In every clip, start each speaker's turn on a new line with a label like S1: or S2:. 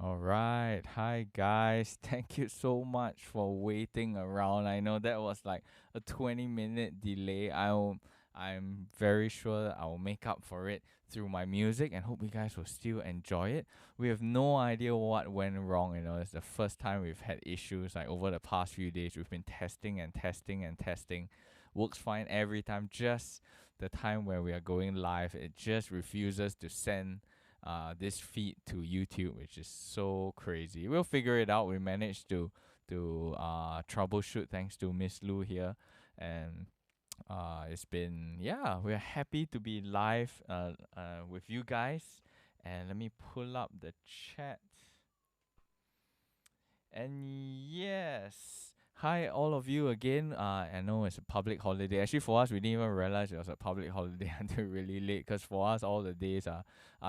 S1: All right. Hi, guys. Thank you so much for waiting around. I know that was like a 20-minute delay. I'm very sure I'll make up for it through my music and hope you guys will still enjoy it. We have no idea what went wrong. It's the first time we've had issues like over the past few days. We've been testing and testing and testing. Works fine every time. Just the time where we are going live, it just refuses to send this feed to YouTube, which is so crazy. We'll figure it out. We managed to troubleshoot thanks to Miss Lou here, and it's been, yeah, we're happy to be live with you guys. And let me pull up the chat. And yes, hi all of you again. I know it's a public holiday. Actually, for us, we didn't even realize it was a public holiday until really late. Cause for us, all the days are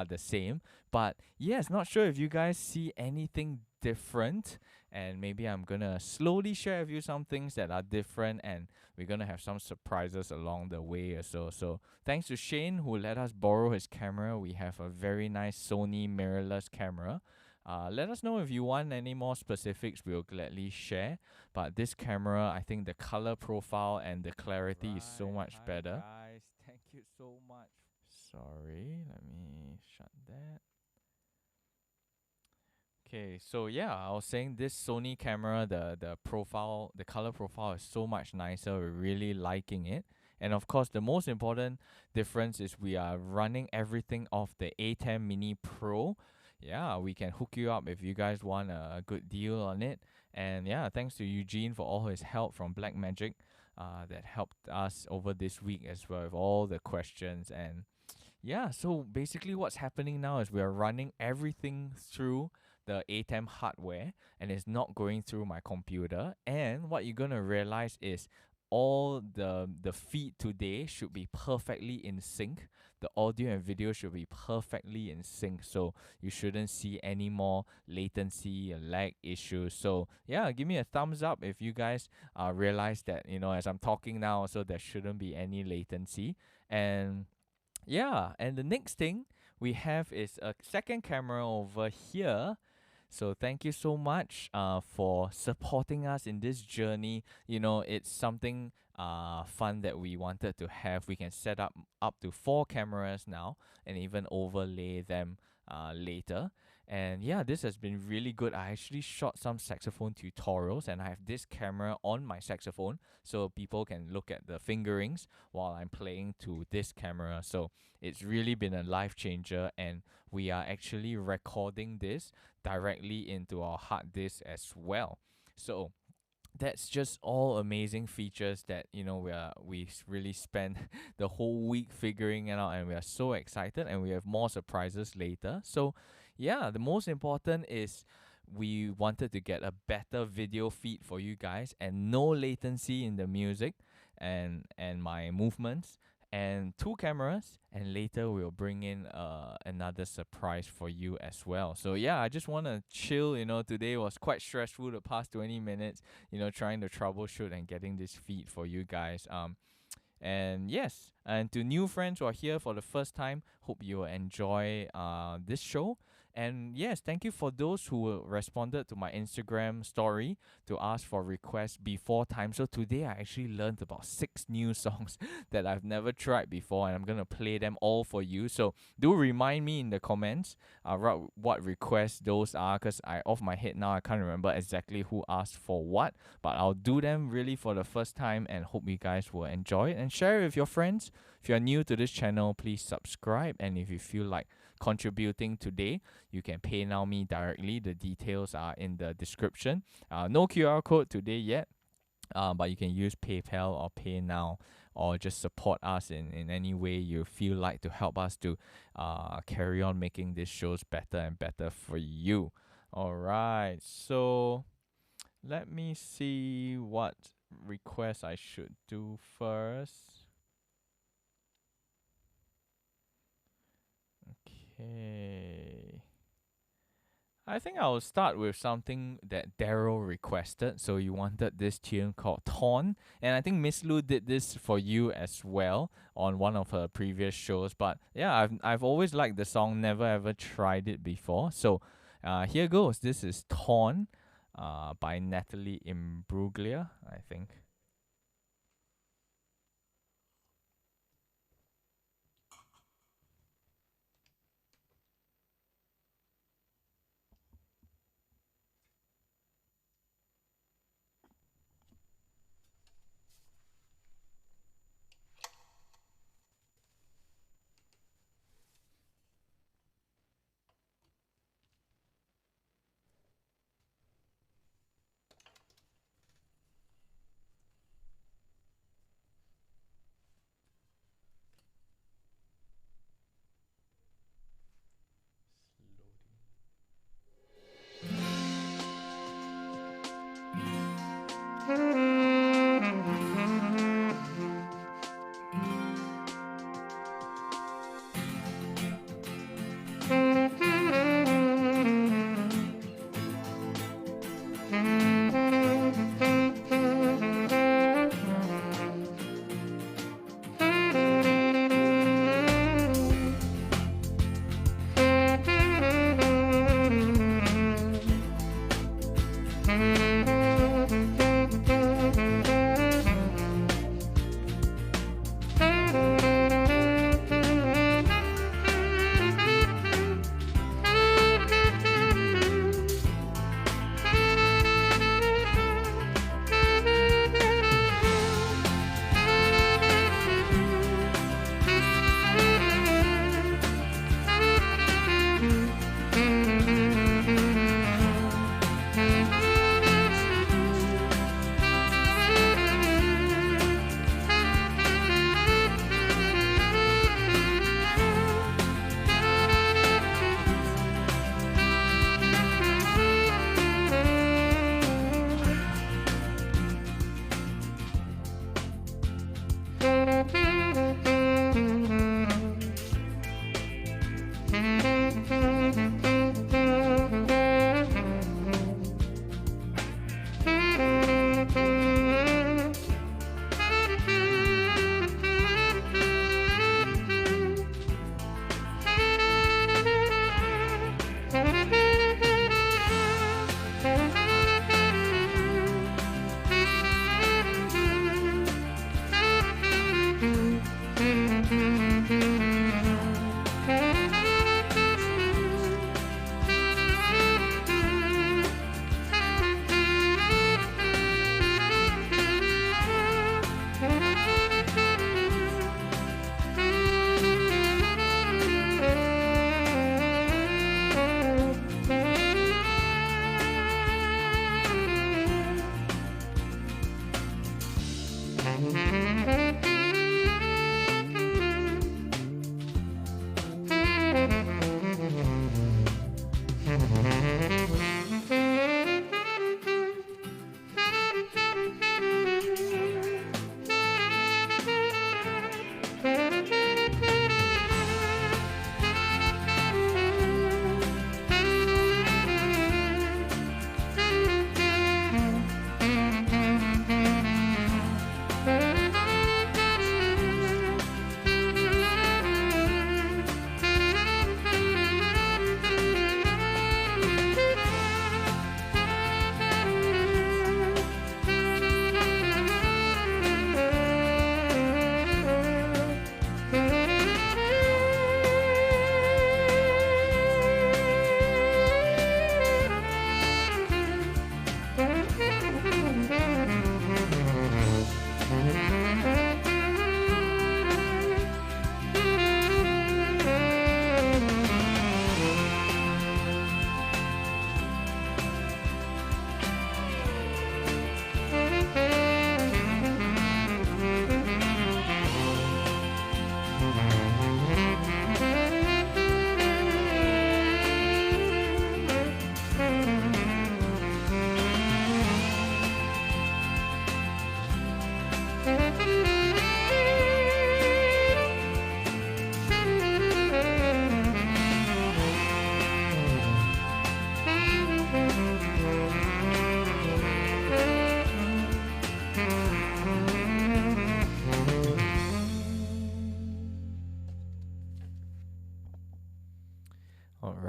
S1: the same. But yes, not sure if you guys see anything different. And maybe I'm gonna slowly share with you some things that are different, and we're gonna have some surprises along the way or so. So thanks to Shane who let us borrow his camera. We have a very nice Sony mirrorless camera. Let us know if you want any more specifics. We'll gladly share. But this camera, I think the color profile and the clarity is so much better. Guys, thank you so much. Sorry, let me shut that. Okay, so yeah, I was saying this Sony camera, the profile, the color profile is so much nicer. We're really liking it. And of course, the most important difference is we are running everything off the A10 Mini Pro. Yeah, we can hook you up if you guys want a good deal on it. And yeah, thanks to Eugene for all his help from Blackmagic, that helped us over this week as well with all the questions. And yeah, so basically what's happening now is we are running everything through the ATEM hardware, and it's not going through my computer. And what you're gonna realize is all the feed today should be perfectly in sync. The audio and video should be perfectly in sync, so you shouldn't see any more latency or lag issues. So yeah, give me a thumbs up if you guys realize that, as I'm talking now, so there shouldn't be any latency. And yeah, and the next thing we have is a second camera over here. So thank you so much for supporting us in this journey. It's something fun that we wanted to have. We can set up to 4 cameras now and even overlay them later. And yeah, this has been really good. I actually shot some saxophone tutorials, and I have this camera on my saxophone so people can look at the fingerings while I'm playing to this camera. So it's really been a life changer, and we are actually recording this directly into our hard disk as well. So that's just all amazing features that we really spent the whole week figuring it out, and we are so excited, and we have more surprises later. So yeah, the most important is we wanted to get a better video feed for you guys and no latency in the music and my movements, and 2 cameras, and later we'll bring in another surprise for you as well. So yeah, I just want to chill. Today was quite stressful, the past 20 minutes, trying to troubleshoot and getting this feed for you guys. And yes, and to new friends who are here for the first time, hope you will enjoy this show. And yes, thank you for those who responded to my Instagram story to ask for requests before time. So today I actually learned about 6 new songs that I've never tried before, and I'm gonna play them all for you. So do remind me in the comments what requests those are, because I off my head now I can't remember exactly who asked for what, but I'll do them really for the first time and hope you guys will enjoy it and share it with your friends. If you're new to this channel, please subscribe, and if you feel like contributing today, you can Paynow me directly. The details are in the description. No QR code today yet, but you can use PayPal or Paynow, or just support us in any way you feel like to help us to carry on making these shows better and better for you. All right, so let me see what request I should do first. Okay. I think I'll start with something that Daryl requested. So you wanted this tune called Torn, and I think Miss Lou did this for you as well on one of her previous shows. But yeah, I've always liked the song, never ever tried it before. So Here goes. This is Torn by Natalie Imbruglia, I think.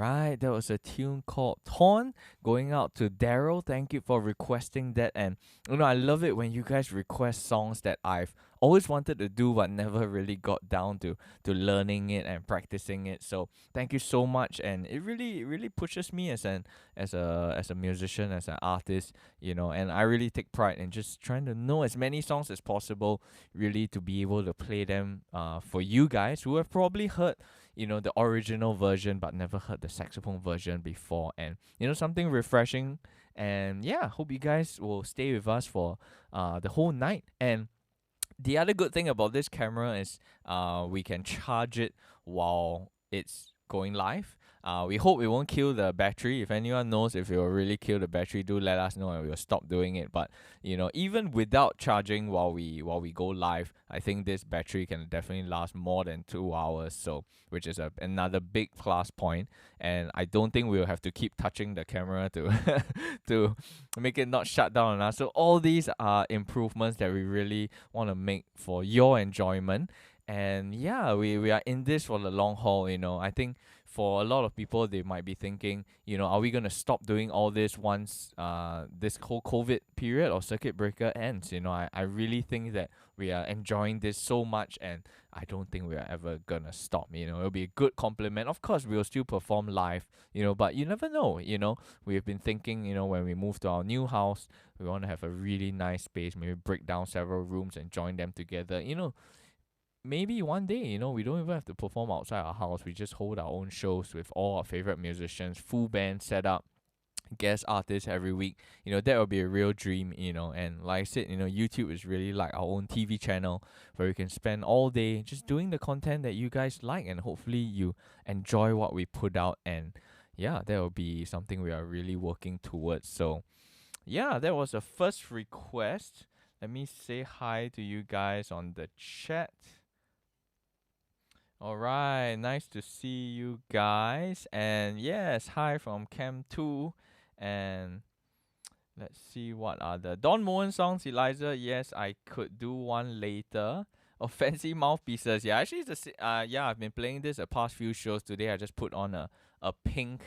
S1: Right, that was a tune called Torn, going out to Daryl. Thank you for requesting that. And I love it when you guys request songs that I've always wanted to do but never really got down to learning it and practicing it. So thank you so much, and it really pushes me as a musician, as an artist, and I really take pride in just trying to know as many songs as possible, really, to be able to play them for you guys who have probably heard the original version but never heard the saxophone version before, and something refreshing. And yeah, hope you guys will stay with us for the whole night. And the other good thing about this camera is we can charge it while it's going live. We hope it won't kill the battery. If anyone knows if it will really kill the battery, do let us know and we'll stop doing it. But even without charging while we go live, I think this battery can definitely last more than 2 hours. So which is another big plus point. And I don't think we'll have to keep touching the camera to to make it not shut down on us. So all these are improvements that we really want to make for your enjoyment. And yeah, we are in this for the long haul. I think for a lot of people, they might be thinking, are we going to stop doing all this once this whole COVID period or circuit breaker ends? I really think that we are enjoying this so much, and I don't think we are ever going to stop. It'll be a good compliment. Of course, we'll still perform live, but you never know. We've been thinking, when we move to our new house, we want to have a really nice space, maybe break down several rooms and join them together. Maybe one day, we don't even have to perform outside our house. We just hold our own shows with all our favorite musicians, full band set up, guest artists every week. That would be a real dream, and like I said, YouTube is really like our own TV channel where we can spend all day just doing the content that you guys like, and hopefully you enjoy what we put out. And yeah, that will be something we are really working towards. So yeah, that was the first request. Let me say hi to you guys on the chat. All right, nice to see you guys. And yes, hi from Cam 2. And let's see what are the Don Moen songs, Eliza. Yes, I could do one later. Oh, fancy mouthpieces. Yeah, actually, I've been playing this the past few shows. Today, I just put on a pink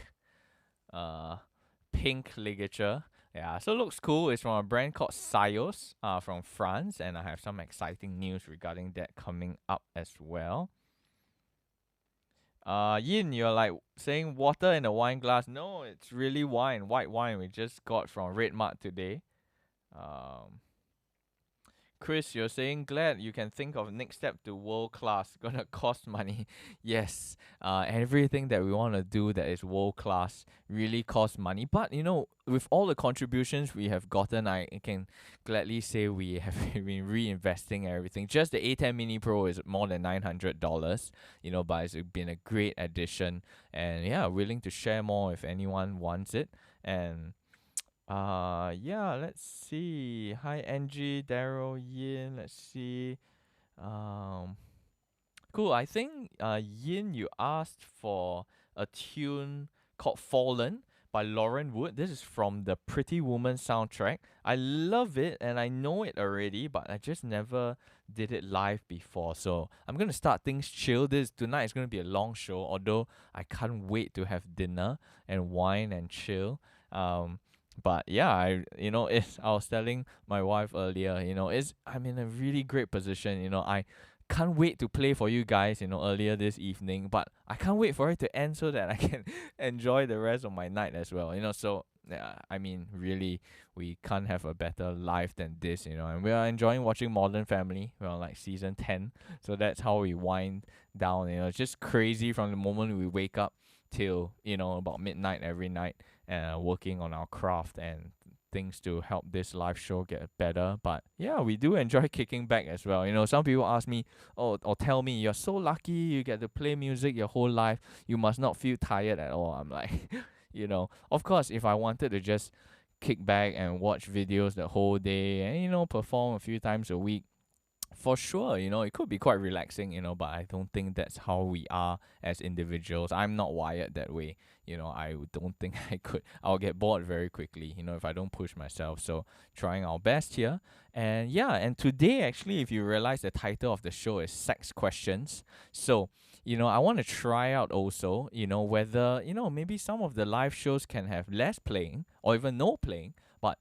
S1: ligature. Yeah, so it looks cool. It's from a brand called Sios from France, and I have some exciting news regarding that coming up as well. Yin, you're like saying water in a wine glass. No, it's really wine, white wine we just got from Red Mart today. Chris, you're saying glad you can think of next step to world class. Gonna cost money. Yes. Everything that we want to do that is world class really costs money. But with all the contributions we have gotten, I can gladly say we have been reinvesting everything. Just the A10 Mini Pro is more than $900. But it's been a great addition. And yeah, willing to share more if anyone wants it. And yeah, let's see. Hi Angie, Daryl, Yin. Let's see. Cool. I think Yin, you asked for a tune called Fallen by Lauren Wood. This is from the Pretty Woman soundtrack. I love it and I know it already, but I just never did it live before. So I'm gonna start things chill. Tonight is gonna be a long show, although I can't wait to have dinner and wine and chill. But yeah, I was telling my wife earlier, I'm in a really great position. I can't wait to play for you guys, earlier this evening, but I can't wait for it to end so that I can enjoy the rest of my night as well. So yeah, really, we can't have a better life than this, and we are enjoying watching Modern Family. We're on like season 10, so that's how we wind down. It's just crazy from the moment we wake up till about midnight every night, working on our craft and things to help this live show get better. But yeah, we do enjoy kicking back as well. Some people ask me, or tell me, you're so lucky you get to play music your whole life, you must not feel tired at all. I'm like, of course, if I wanted to just kick back and watch videos the whole day and perform a few times a week, for sure, it could be quite relaxing, but I don't think that's how we are as individuals. I'm not wired that way. I don't think I could. I'll get bored very quickly, if I don't push myself. So trying our best here. And yeah, and today actually, if you realize, the title of the show is Sex Questions. So I want to try out also, whether, maybe some of the live shows can have less playing or even no playing, but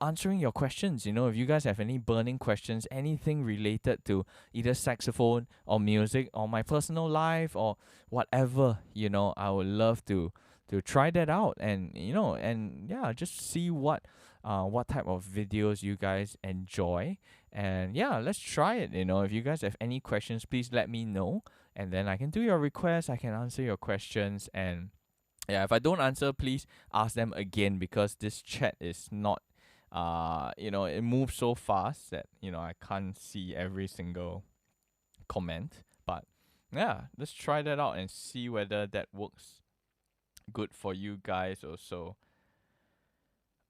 S1: answering your questions. If you guys have any burning questions, anything related to either saxophone or music or my personal life or whatever, I would love to try that out, and yeah, just see what type of videos you guys enjoy, and yeah, let's try it. If you guys have any questions, please let me know, and then I can do your requests, I can answer your questions, and yeah, if I don't answer, please ask them again, because this chat is not it moves so fast that I can't see every single comment. But yeah, let's try that out and see whether that works good for you guys also.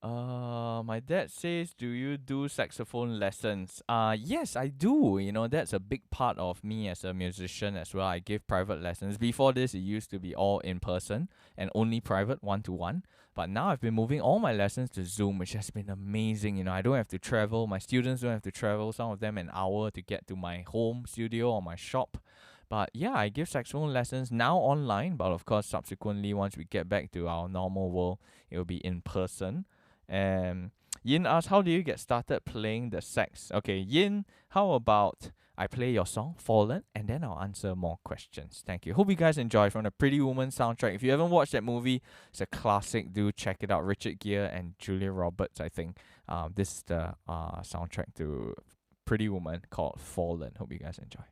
S1: My dad says, do you do saxophone lessons? Yes, I do. That's a big part of me as a musician as well. I give private lessons. Before this, it used to be all in person and only private, one-to-one. But now I've been moving all my lessons to Zoom, which has been amazing. I don't have to travel. My students don't have to travel, some of them an hour to get to my home studio or my shop. But yeah, I give saxophone lessons now online, but of course, subsequently, once we get back to our normal world, it will be in person. And Yin asks, how do you get started playing the sax? Okay, Yin, how about I play your song, Fallen, and then I'll answer more questions. Thank you. Hope you guys enjoy from the Pretty Woman soundtrack. If you haven't watched that movie, it's a classic. Do check it out. Richard Gere and Julia Roberts, I think. This is the soundtrack to Pretty Woman called Fallen. Hope you guys enjoy.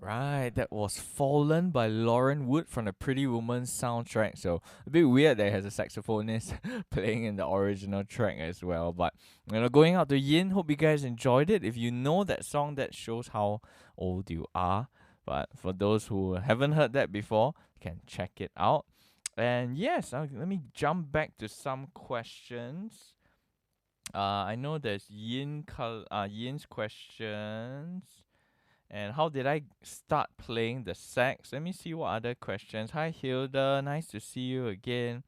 S1: Right, that was Fallen by Lauren Wood from the Pretty Woman soundtrack. So a bit weird that it has a saxophonist playing in the original track as well. But going out to Yin, hope you guys enjoyed it. If you know that song, that shows how old you are. But for those who haven't heard that before, you can check it out. And yes, let me jump back to some questions. I know there's Yin's questions. And how did I start playing the sax? Let me see what other questions. Hi Hilda, nice to see you again.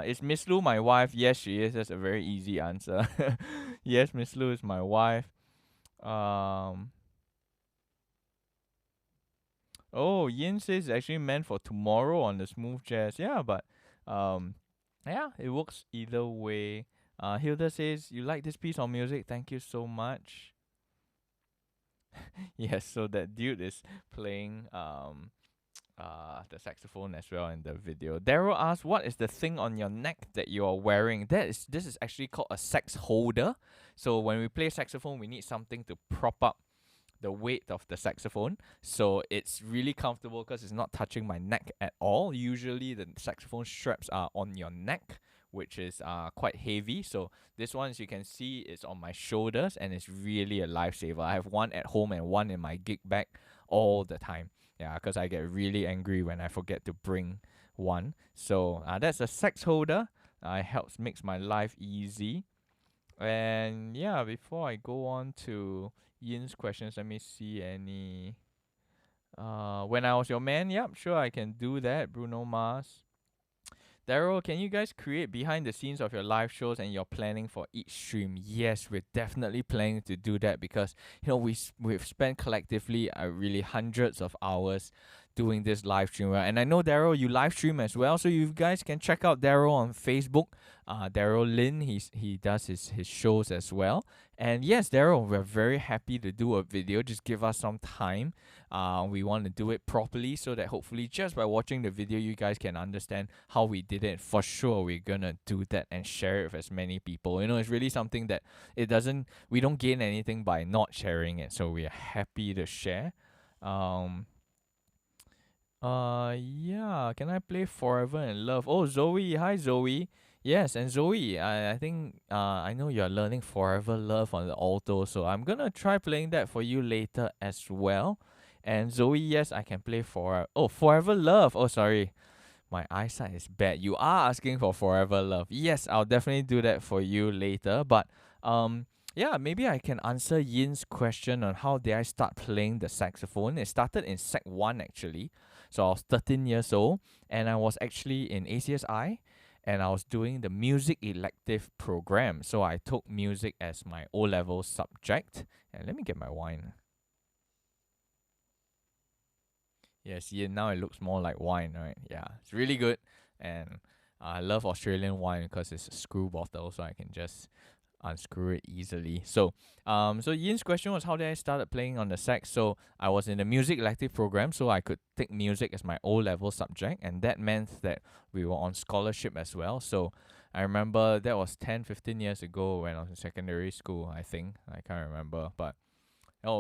S1: Is Miss Lu my wife? Yes, she is. That's a very easy answer. Yes, Miss Lu is my wife. Oh, Yin says it's actually meant for tomorrow on the smooth jazz. Yeah, but yeah, it works either way. Hilda says you like this piece of music. Thank you so much. Yes, so that dude is playing the saxophone as well in the video. Daryl asks, what is the thing on your neck that you are wearing? This is actually called a sax holder. So when we play saxophone, we need something to prop up the weight of the saxophone, so it's really comfortable because it's not touching my neck at all. Usually the saxophone straps are on your neck, which is quite heavy. So this one, as you can see, is on my shoulders, and it's really a lifesaver. I have one at home and one in my gig bag all the time. Yeah, because I get really angry when I forget to bring one. So that's a sax holder. It helps makes my life easy. And yeah, before I go on to Yin's questions, let me see any. When I was your man, yep, sure, I can do that. Bruno Mars. Daryl, can you guys create behind the scenes of your live shows and your planning for each stream? Yes, we're definitely planning to do that because we've spent collectively really hundreds of hours doing this live stream. And I know Daryl, you live stream as well, so you guys can check out Daryl on Facebook. Daryl Lin, he does his shows as well. And yes, Daryl, we're very happy to do a video. Just give us some time. We want to do it properly so that hopefully just by watching the video, you guys can understand how we did it. For sure, we're gonna do that and share it with as many people. It's really something that we don't gain anything by not sharing it. So we are happy to share. Yeah, can I play Forever in Love? Oh, Zoe, hi Zoe. Yes, and Zoe, I think I know you're learning Forever Love on the alto, so I'm gonna try playing that for you later as well. And Zoe, yes, I can play Forever Love. Oh, sorry, my eyesight is bad. You are asking for Forever Love. Yes, I'll definitely do that for you later. But yeah, maybe I can answer Yin's question on how did I start playing the saxophone. It started in Sec 1 actually. So I was 13 years old, and I was actually in ACSI, and I was doing the music elective program. So I took music as my O-level subject. And let me get my wine. Yes, yeah, now it looks more like wine, right? Yeah, it's really good. And I love Australian wine because it's a screw bottle, so I can just unscrew it easily. So Yin's question was how did I started playing on the sax? So I was in the music elective program, so I could take music as my O-level subject, and that meant that we were on scholarship as well. So I remember that was 10-15 years ago when I was in secondary school, I think. I can't remember, but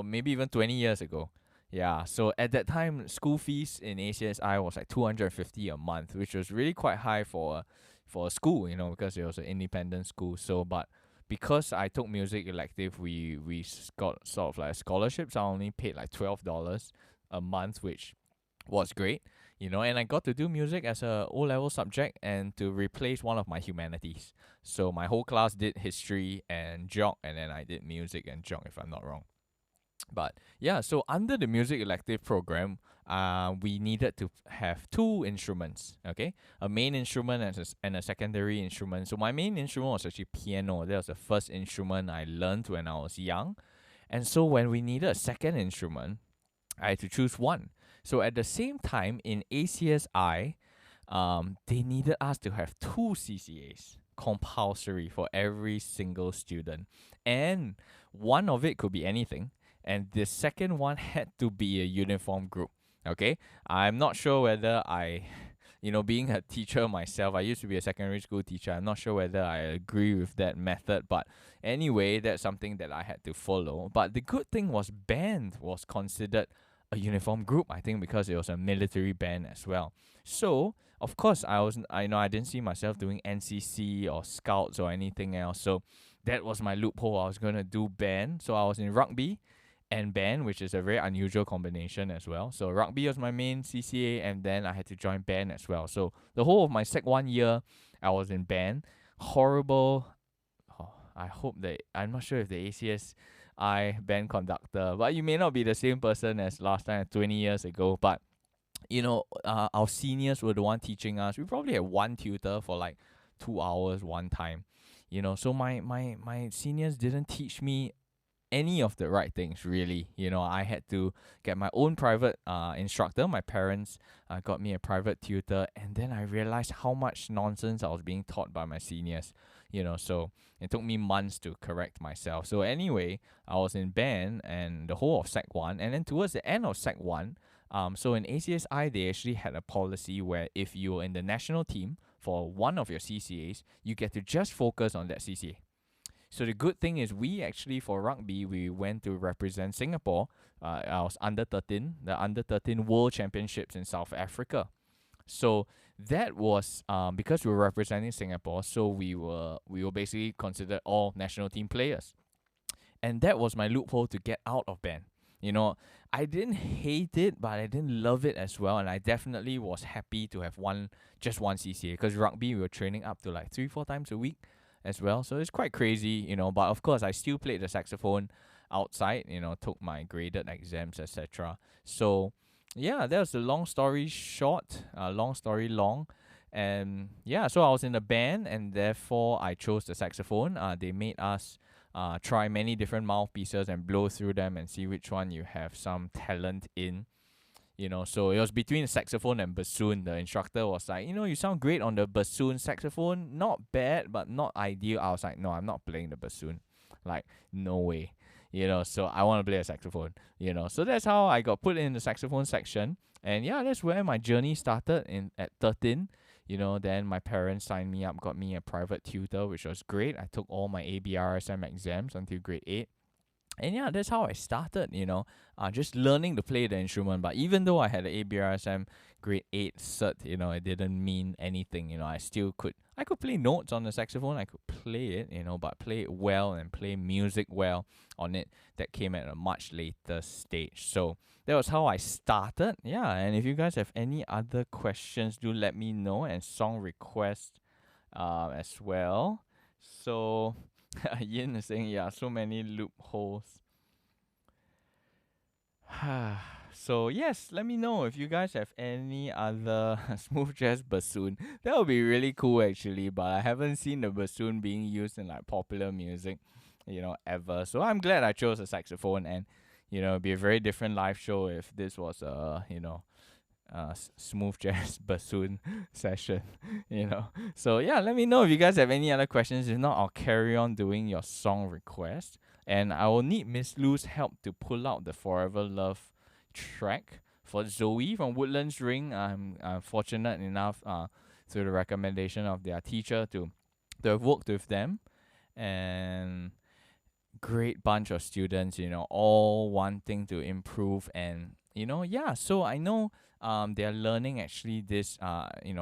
S1: maybe even 20 years ago. Yeah, so at that time, school fees in ACSI was like $250 a month, which was really quite high for a school, because it was an independent school. So, but because I took music elective, we got sort of like scholarships. I only paid like $12 a month, which was great, and I got to do music as a O-level subject and to replace one of my humanities. So my whole class did history and geog, and then I did music and geog, if I'm not wrong. But yeah, so under the music elective program, we needed to have two instruments, okay? A main instrument and a secondary instrument. So my main instrument was actually piano. That was the first instrument I learned when I was young. And so when we needed a second instrument, I had to choose one. So at the same time, in ACSI, they needed us to have two CCAs, compulsory for every single student. And one of it could be anything. And the second one had to be a uniform group, okay? I'm not sure whether being a teacher myself, I used to be a secondary school teacher. I'm not sure whether I agree with that method. But anyway, that's something that I had to follow. But the good thing was band was considered a uniform group. I think because it was a military band as well. So of course I didn't see myself doing NCC or scouts or anything else. So that was my loophole. I was gonna do band. So I was in rugby and band, which is a very unusual combination as well. So rugby was my main CCA, and then I had to join band as well. So the whole of my Sec 1 year, I was in band. Horrible. Oh, I hope that I'm not sure if the ACSI band conductor, but you may not be the same person as last time, 20 years ago. But our seniors were the one teaching us. We probably had one tutor for like 2 hours one time. So my seniors didn't teach me any of the right things, really. I had to get my own private instructor. My parents got me a private tutor, and then I realized how much nonsense I was being taught by my seniors. So it took me months to correct myself. So anyway, I was in band and the whole of Sec 1, and then towards the end of Sec 1, so in ACSI they actually had a policy where if you were in the national team for one of your CCAs, you get to just focus on that CCA. So the good thing is we actually, for rugby, we went to represent Singapore. I was under 13, the under 13 World Championships in South Africa. So that was because we were representing Singapore, so we were basically considered all national team players. And that was my loophole to get out of band. I didn't hate it, but I didn't love it as well. And I definitely was happy to have just one CCA, because rugby, we were training up to like 3-4 times a week as well. So it's quite crazy, but of course I still played the saxophone outside, took my graded exams, etc. So yeah, that was a long story short, long story long. And yeah, so I was in a band, and therefore I chose the saxophone. They made us try many different mouthpieces and blow through them and see which one you have some talent in. So it was between the saxophone and bassoon. The instructor was like, you sound great on the bassoon. Saxophone, not bad, but not ideal. I was like, no, I'm not playing the bassoon. Like, no way. So I want to play a saxophone. So that's how I got put in the saxophone section. And yeah, that's where my journey started at 13. Then my parents signed me up, got me a private tutor, which was great. I took all my ABRSM exams until grade 8. And yeah, that's how I started, just learning to play the instrument. But even though I had an ABRSM grade 8 cert, it didn't mean anything. I could play notes on the saxophone. I could play it, but play it well and play music well on it. That came at a much later stage. So that was how I started. Yeah, and if you guys have any other questions, do let me know, and song requests as well. So Yin is saying, yeah, so many loopholes. So yes, let me know if you guys have any other smooth jazz bassoon. That would be really cool actually, but I haven't seen the bassoon being used in like popular music, ever. So I'm glad I chose a saxophone, and it'd be a very different live show if this was a smooth jazz bassoon session. So yeah, let me know if you guys have any other questions. If not, I'll carry on doing your song request, and I will need Miss Lou's help to pull out the Forever Love track for Zoe from Woodlands Ring. I'm fortunate enough through the recommendation of their teacher to have worked with them, and great bunch of students, all wanting to improve. And so I know they're learning actually this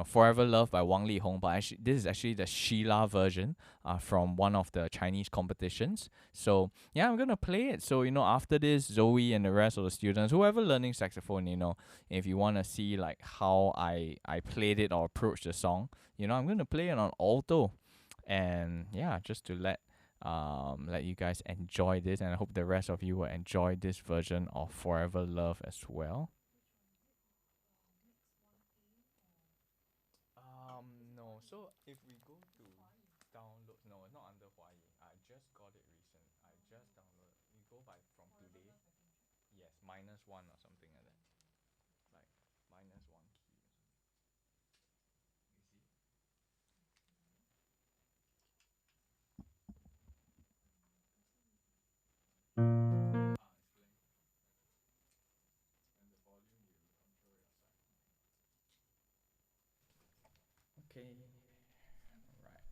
S1: Forever Love by Wang LeeHom, but actually this is actually the Sheila version from one of the Chinese competitions. So yeah, I'm gonna play it. So after this, Zoe and the rest of the students, whoever learning saxophone, if you want to see like how I played it or approached the song, I'm gonna play it on alto. And yeah, just to let you guys enjoy this, and I hope the rest of you will enjoy this version of Forever Love as well. No, so if we go to download, no, it's not under Huawei. I just got it recent. I just downloaded. We go by from today. Yes, -1 or something like that. Like -1 key. You see? Explain. And the volume you control your side. Okay. Right.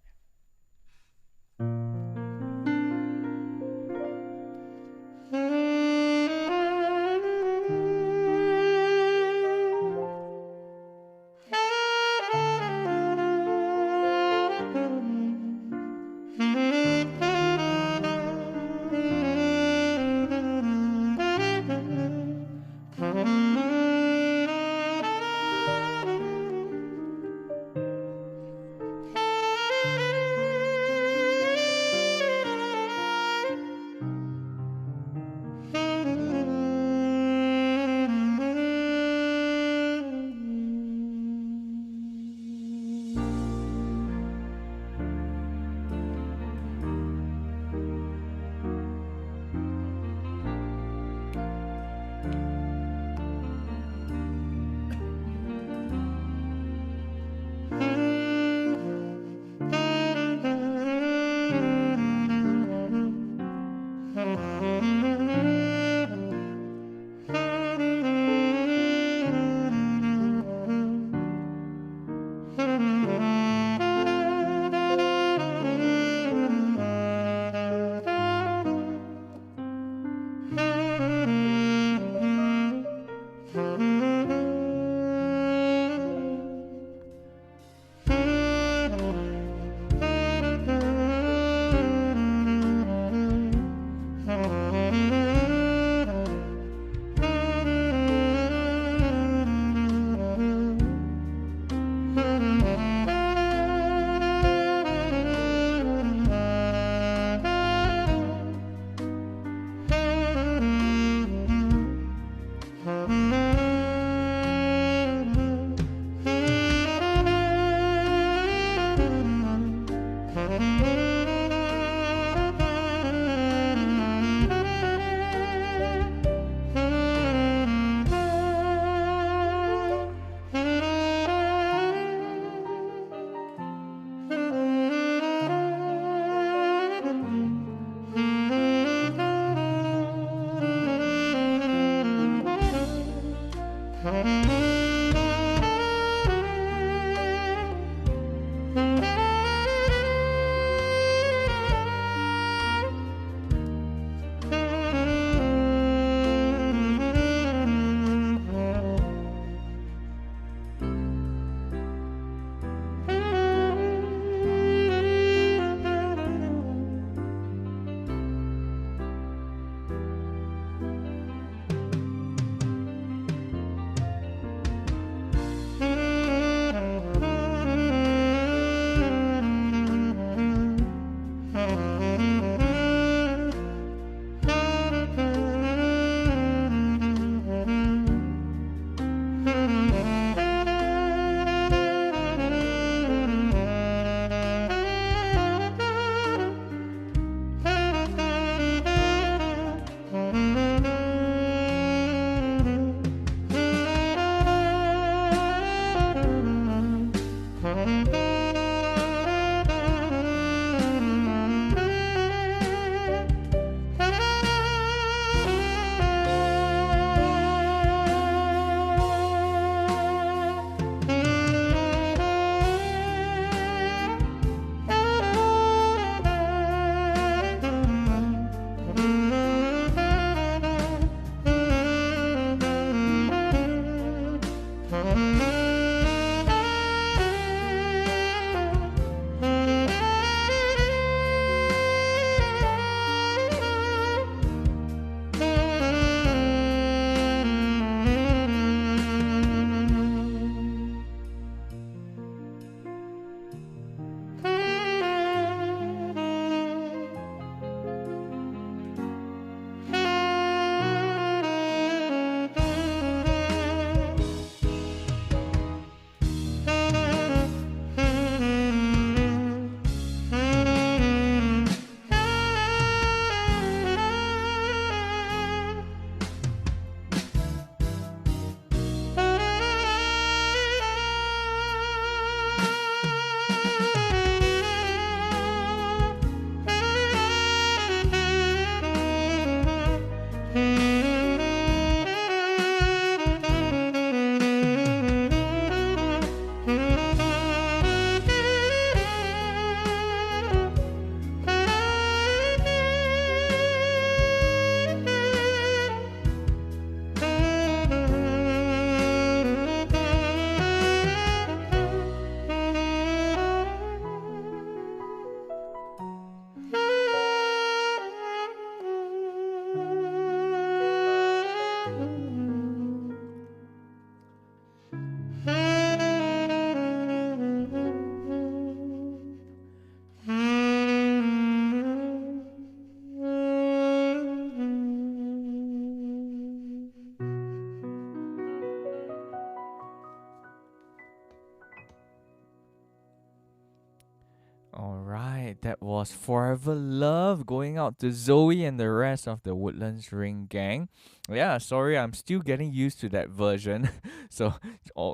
S1: that was Forever Love, going out to Zoe and the rest of the Woodlands Ring gang. Yeah, sorry, I'm still getting used to that version. So,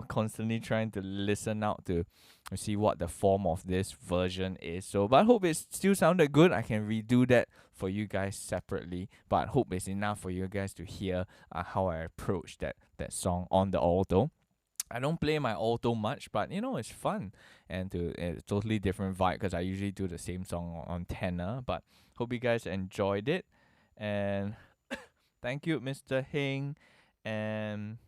S1: constantly trying to listen out to see what the form of this version is. So, but I hope it still sounded good. I can redo that for you guys separately, but I hope it's enough for you guys to hear how I approach that song on the alto. I don't play my alto much, but it's fun and it's totally different vibe because I usually do the same song on tenor. But hope you guys enjoyed it, and thank you, Mr. Hing, and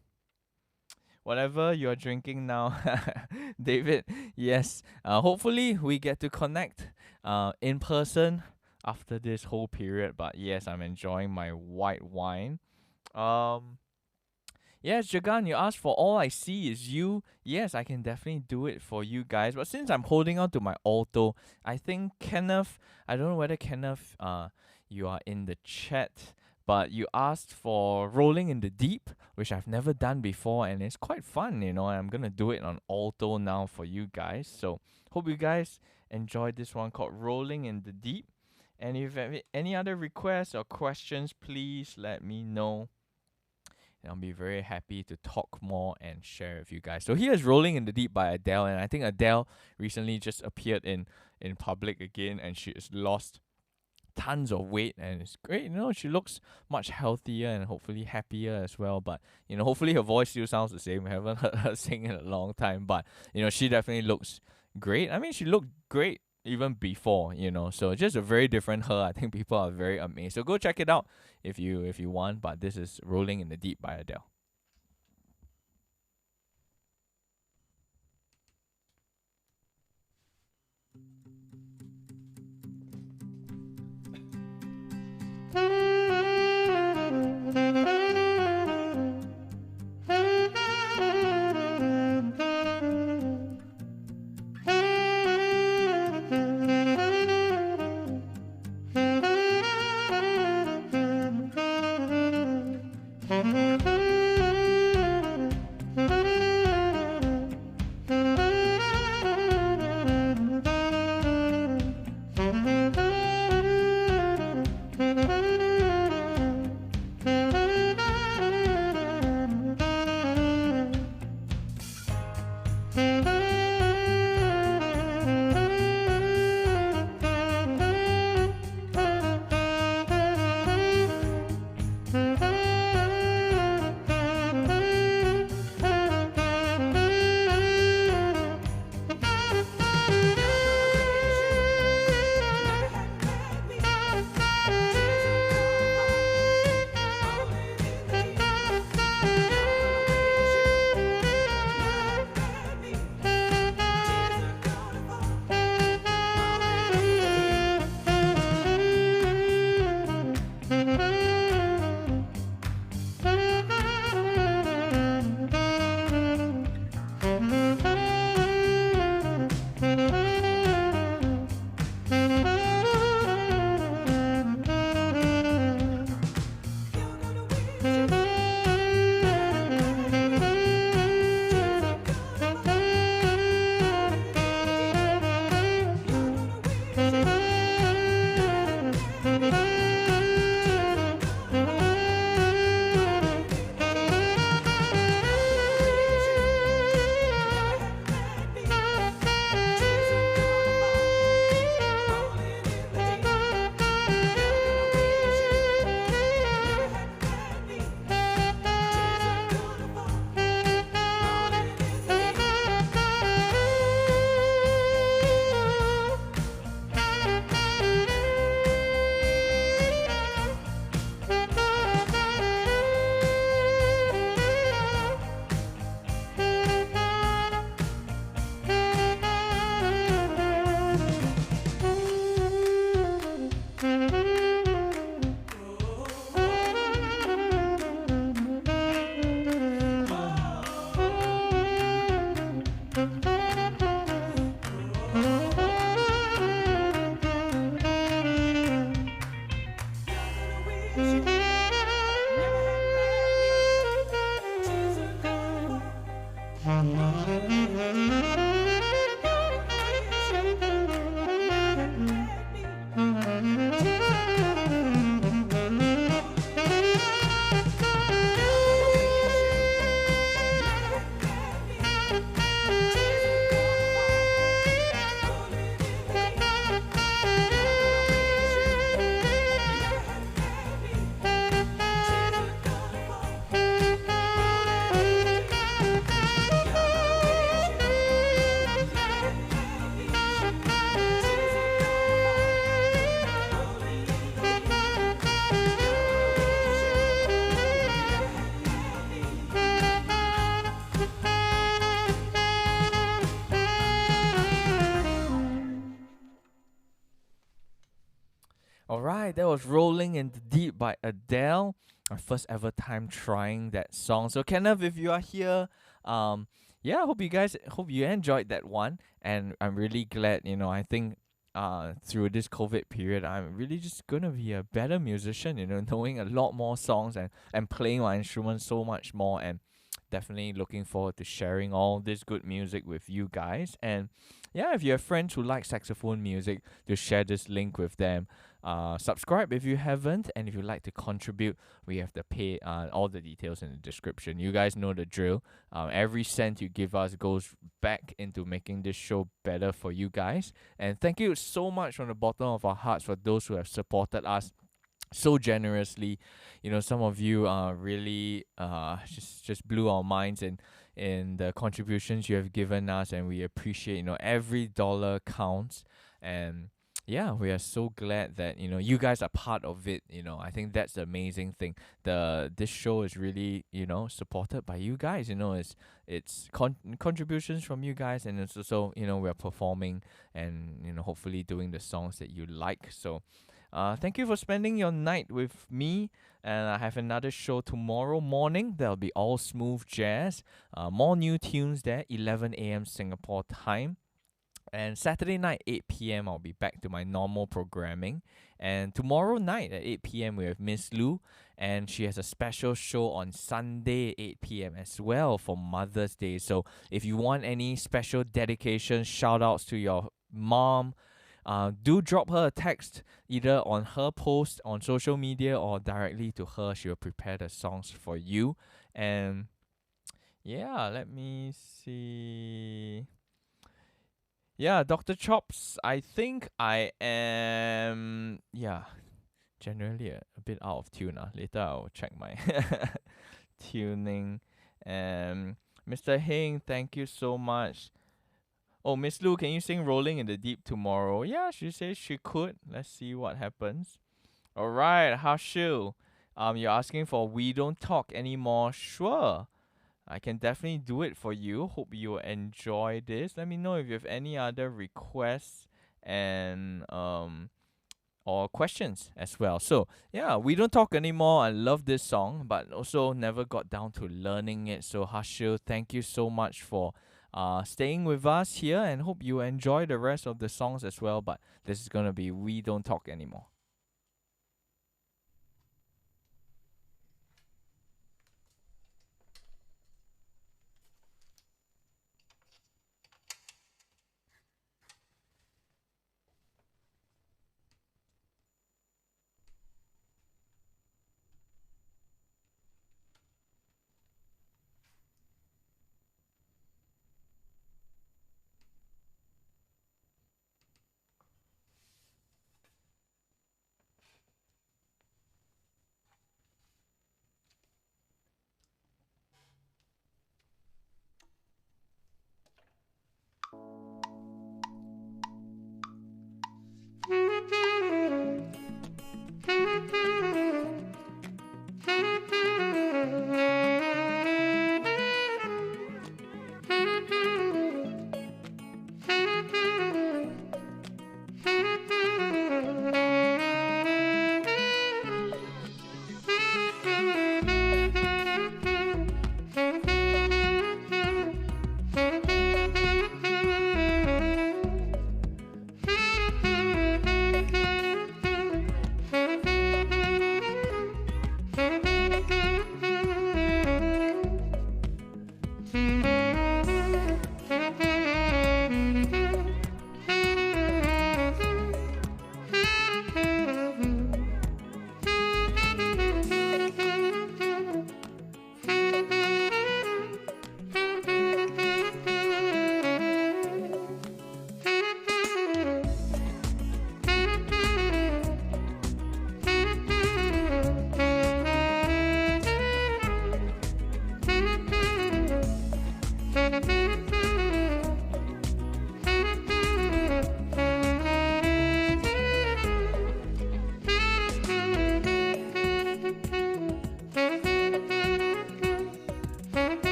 S1: whatever you're drinking now, David. Yes, hopefully we get to connect in person after this whole period. But yes, I'm enjoying my white wine. Yes, Jagan, you asked for All I See Is You. Yes, I can definitely do it for you guys. But since I'm holding on to my alto, I think Kenneth, I don't know whether Kenneth, you are in the chat, but you asked for Rolling in the Deep, which I've never done before, and it's quite fun, and I'm gonna do it on alto now for you guys. So hope you guys enjoyed this one called Rolling in the Deep. And if you have any other requests or questions, please let me know. And I'll be very happy to talk more and share with you guys. So here's Rolling in the Deep by Adele, and I think Adele recently just appeared in public again, and she has lost tons of weight, and it's great. She looks much healthier and hopefully happier as well. But hopefully her voice still sounds the same. I haven't heard her sing in a long time, but she definitely looks great. I mean, she looked great even before, so just a very different her. I think people are very amazed. So go check it out if you want. But this is Rolling in the Deep by Adele. Alright, that was Rolling in the Deep by Adele. Our first ever time trying that song. So Kenneth, if you are here, yeah, hope you enjoyed that one. And I'm really glad, I think through this COVID period, I'm really just gonna be a better musician, knowing a lot more songs and playing my instrument so much more, and definitely looking forward to sharing all this good music with you guys. And yeah, if you have friends who like saxophone music, to share this link with them. Subscribe if you haven't, and if you'd like to contribute, we have the pay. All the details in the description. You guys know the drill. Every cent you give us goes back into making this show better for you guys. And thank you so much from the bottom of our hearts for those who have supported us so generously. Some of you really just blew our minds in the contributions you have given us, and we appreciate. Every dollar counts. And yeah, we are so glad that you guys are part of it. I think that's the amazing thing. This show is really supported by you guys. It's contributions from you guys, and it's also we're performing and hopefully doing the songs that you like. So thank you for spending your night with me. And I have another show tomorrow morning. That'll be all smooth jazz. More new tunes there, 11 a.m. Singapore time. And Saturday night, 8 p.m., I'll be back to my normal programming. And tomorrow night at 8 p.m., we have Miss Lou. And she has a special show on Sunday, 8 p.m. as well for Mother's Day. So if you want any special dedication, shout outs to your mom, do drop her a text either on her post on social media or directly to her. She will prepare the songs for you. And yeah, let me see. Yeah, Dr. Chops, I think I am, yeah, generally a bit out of tune. Later I'll check my tuning. Mr. Hing, thank you so much. Oh, Miss Lu, can you sing Rolling in the Deep tomorrow? Yeah, she says she could. Let's see what happens. Alright, Hashil. You're asking for We Don't Talk Anymore. Sure. I can definitely do it for you. Hope you enjoy this. Let me know if you have any other requests and or questions as well. So yeah, We Don't Talk Anymore. I love this song, but also never got down to learning it. So Hashil, thank you so much for staying with us here, and hope you enjoy the rest of the songs as well. But this is gonna be We Don't Talk Anymore.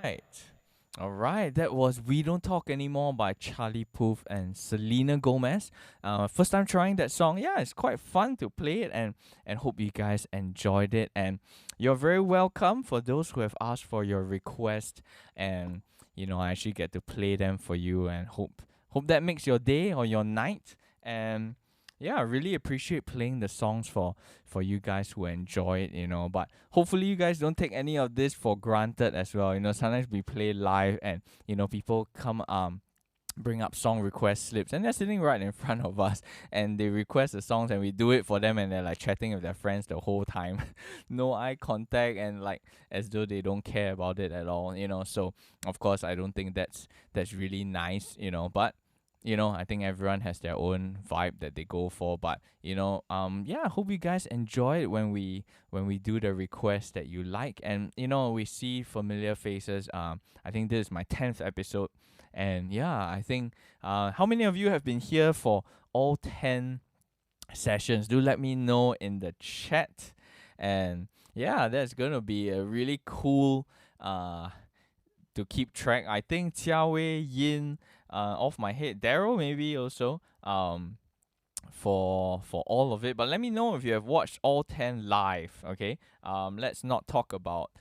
S1: Right. All right, that was We Don't Talk Anymore by Charlie Puth and Selena Gomez. First time trying that song. Yeah, it's quite fun to play it, and hope you guys enjoyed it. And you're very welcome for those who have asked for your request. And I actually get to play them for you, and hope that makes your day or your night. And yeah, I really appreciate playing the songs for you guys who enjoy it, but hopefully you guys don't take any of this for granted as well. Sometimes we play live, and people come bring up song request slips, and they're sitting right in front of us, and they request the songs, and we do it for them, and they're like chatting with their friends the whole time. No eye contact, and like as though they don't care about it at all. So of course I don't think that's really nice. But I think everyone has their own vibe that they go for. But yeah, I hope you guys enjoy it when we do the request that you like. And we see familiar faces. I think this is my 10th episode, and yeah, I think how many of you have been here for all 10 sessions? Do let me know in the chat. And yeah, that's gonna be a really cool to keep track. I think Jia Wei, Yin, off my head, Daryl maybe also, for all of it. But let me know if you have watched all 10 live. Okay, let's not talk about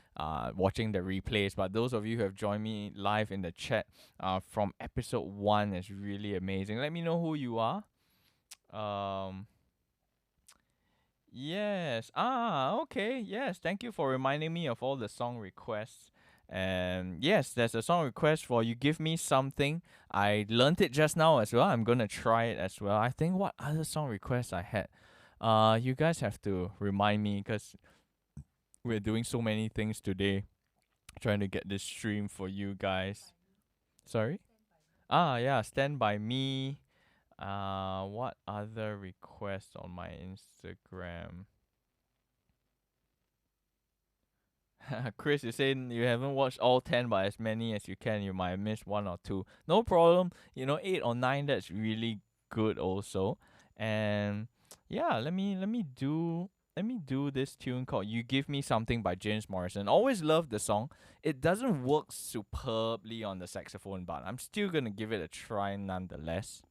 S1: watching the replays, but those of you who have joined me live in the chat from episode 1 is really amazing. Let me know who you are. Yes. Okay. Yes. Thank you for reminding me of all the song requests. And yes, there's a song request for You Give Me Something. I learned it just now as well. I'm gonna try it as well. I think what other song requests I had. You guys have to remind me, because we're doing so many things today, trying to get this stream for you guys. Sorry? Yeah, Stand By Me. What other requests on my Instagram? Chris is saying you haven't watched all 10, but as many as you can. You might have missed one or two. No problem. 8 or 9, that's really good also. And yeah, let me do this tune called You Give Me Something by James Morrison. Always love the song. It doesn't work superbly on the saxophone, but I'm still gonna give it a try nonetheless.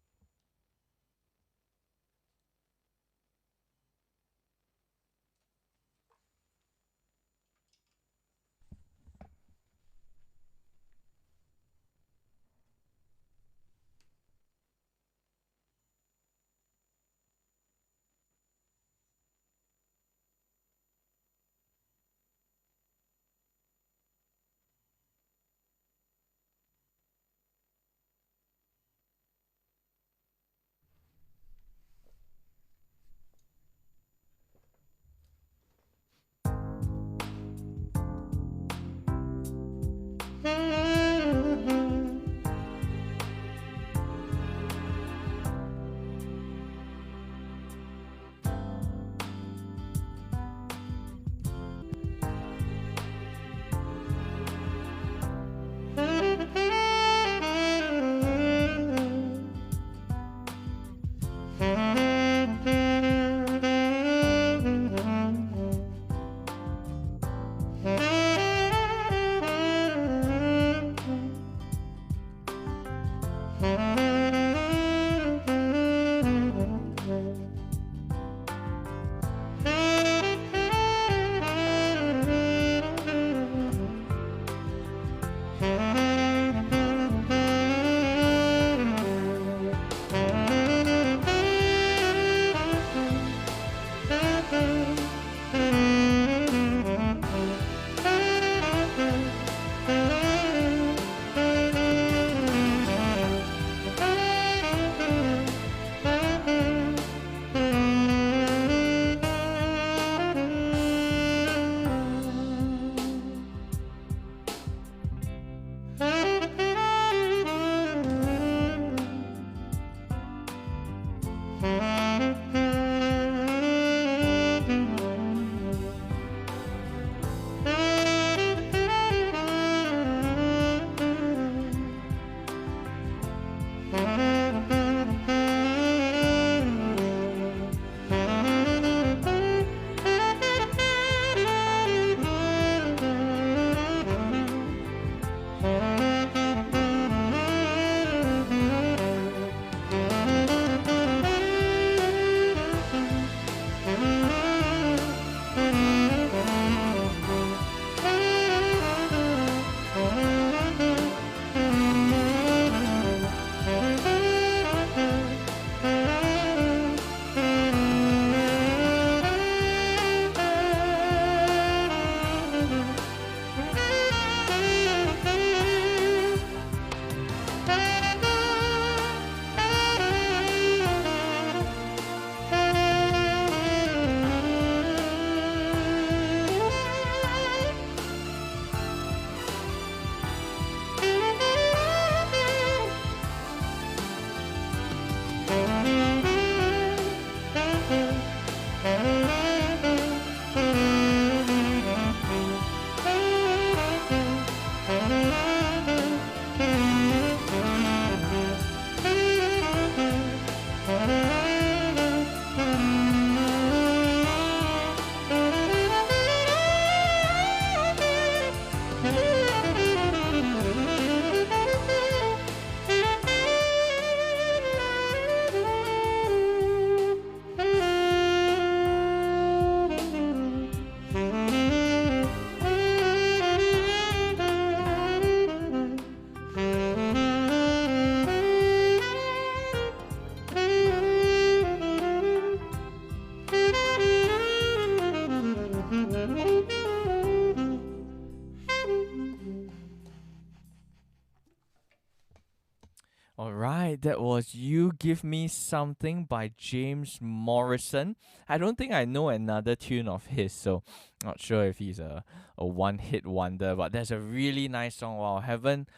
S1: Alright, that was You Give Me Something by James Morrison. I don't think I know another tune of his, so not sure if he's a one hit wonder, but that's a really nice song. Wow, haven't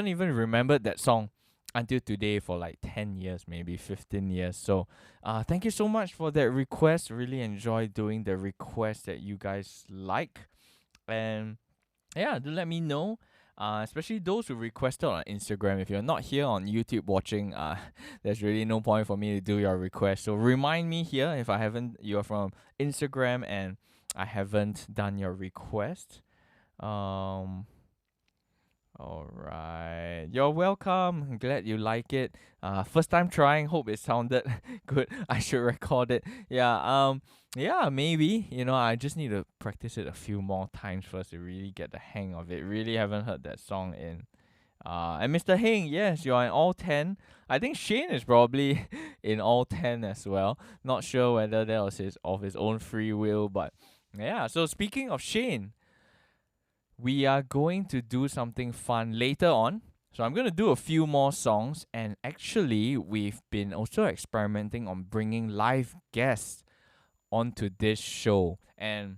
S1: even remembered that song until today for like 10 years, maybe 15 years. So thank you so much for that request. Really enjoy doing the requests that you guys like. And yeah, do let me know. Especially those who requested on Instagram. If you're not here on YouTube watching, there's really no point for me to do your request. So remind me here if you're from Instagram and I haven't done your request. Alright. You're welcome. I'm glad you like it. First time trying. Hope it sounded good. I should record it. Yeah, maybe. I just need to practice it a few more times first to really get the hang of it. Really haven't heard that song in. And Mr. Heng, yes, you're in all 10. I think Shane is probably in all 10 as well. Not sure whether that was of his own free will, but yeah. So speaking of Shane, we are going to do something fun later on. So I'm going to do a few more songs. And actually, we've been also experimenting on bringing live guests onto this show. And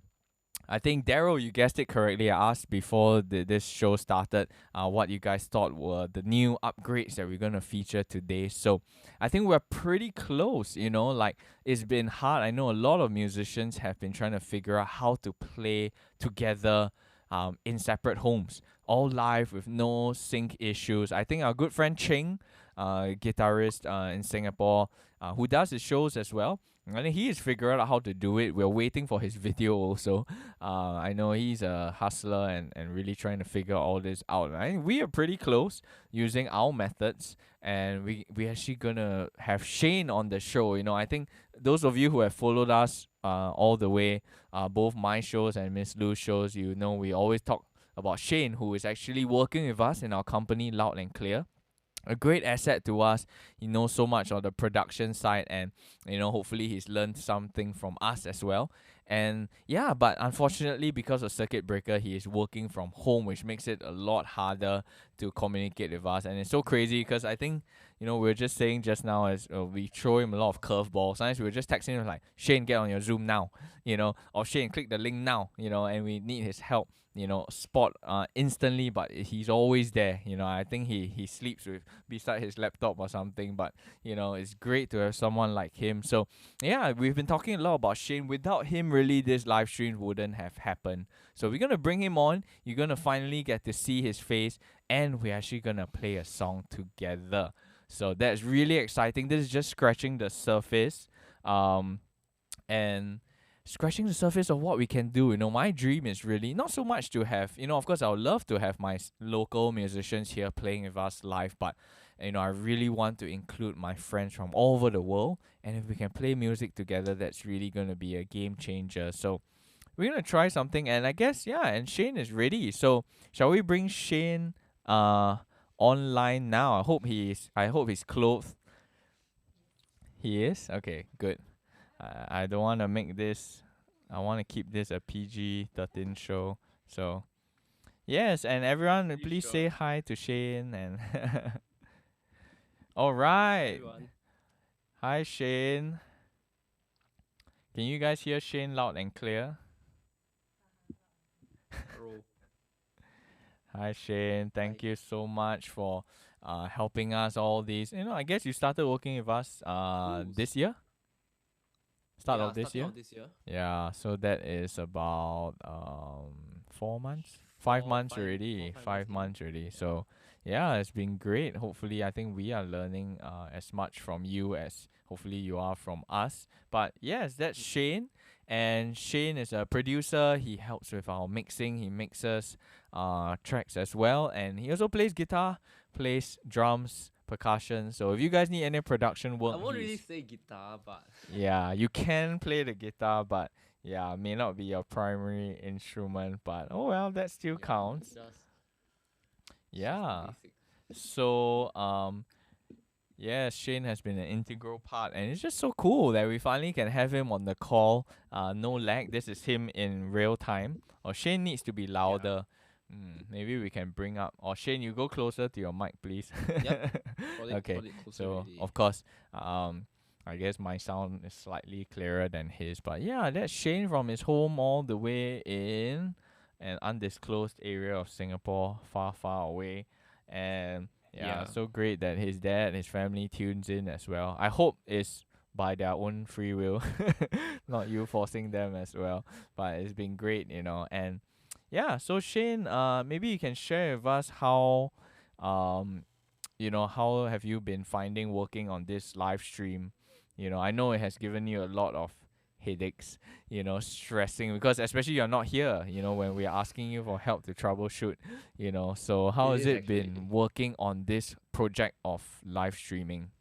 S1: I think, Daryl, you guessed it correctly. I asked before this show started what you guys thought were the new upgrades that we're going to feature today. So I think we're pretty close, like it's been hard. I know a lot of musicians have been trying to figure out how to play together in separate homes, all live with no sync issues. I think our good friend Ching, guitarist in Singapore, who does his shows as well, I think he has figured out how to do it. We're waiting for his video also. I know he's a hustler and really trying to figure all this out. I think we are pretty close using our methods, and we actually gonna have Shane on the show. I think those of you who have followed us all the way, both my shows and Miss Lou's shows, we always talk about Shane, who is actually working with us in our company, Loud and Clear. A great asset to us. He knows so much on the production side, and hopefully he's learned something from us as well. And yeah, but unfortunately, because of circuit breaker, he is working from home, which makes it a lot harder to communicate with us. And it's so crazy because I think we were just saying just now, as we throw him a lot of curveballs. Sometimes we were just texting him like, Shane, get on your Zoom now, or Shane, click the link now, and we need his help, spot instantly, but he's always there. I think he sleeps beside his laptop or something, but it's great to have someone like him. So yeah, we've been talking a lot about Shane. Without him, really, this live stream wouldn't have happened. So we're gonna bring him on. You're gonna finally get to see his face, and we're actually gonna play a song together. So that's really exciting. This is just scratching the surface, and scratching the surface of what we can do. My dream is really not so much to have, of course I would love to have my local musicians here playing with us live, but I really want to include my friends from all over the world, and if we can play music together, that's really going to be a game changer. So we're going to try something, and I guess, yeah, and Shane is ready. So shall we bring Shane online now? I hope he's clothed. He is? Okay, good. I don't want to make this. I want to keep this a PG-13 show. So, yes, and everyone, please say hi to Shane. And all right. Hi, Shane. Can you guys hear Shane loud and clear? Hi, Shane. Thank you so much for helping us all these. I guess you started working with us this year. Start of this
S2: starting
S1: year.
S2: of this year.
S1: Yeah, so that is about 4 months, 5 months
S2: Four,
S1: already,
S2: 5 months
S1: five
S2: in.
S1: months already.
S2: Yeah.
S1: So yeah, it's been great. Hopefully, I think we are learning as much from you as hopefully you are from us. But yes, that's Shane, and Shane is a producer. He helps with our mixing. He mixes tracks as well, and he also plays guitar, plays drums, percussion. So if you guys need any production
S2: I
S1: work,
S2: won't really
S1: he's
S2: say guitar, but
S1: yeah, you can play the guitar, but yeah, may not be your primary instrument, but oh well, that still
S2: yeah,
S1: counts.
S2: it's just the
S1: Yeah.
S2: basic.
S1: So yeah, Shane has been an integral part, and it's just so cool that we finally can have him on the call. No lag. This is him in real time. Or Shane needs to be
S2: Yeah.
S1: louder. Maybe we can bring up. Or Shane, you go closer to your mic, please.
S2: Yep.
S1: Okay.
S2: Got it closer
S1: So
S2: already.
S1: of course, I guess my sound is slightly clearer than his. But yeah, that's Shane from his home all the way in an undisclosed area of Singapore, far, far away. And yeah,
S2: Yeah.
S1: so great that his dad, his family tunes in as well. I hope it's by their own free will, not you forcing them as well. But it's been great, And yeah, so Shane, maybe you can share with us um, how have you been finding working on this live stream? I know it has given you a lot of headaches, stressing because especially you're not here, when we're asking you for help to troubleshoot, So how
S2: It
S1: has
S2: is
S1: it been
S2: actually.
S1: working on this project of live streaming?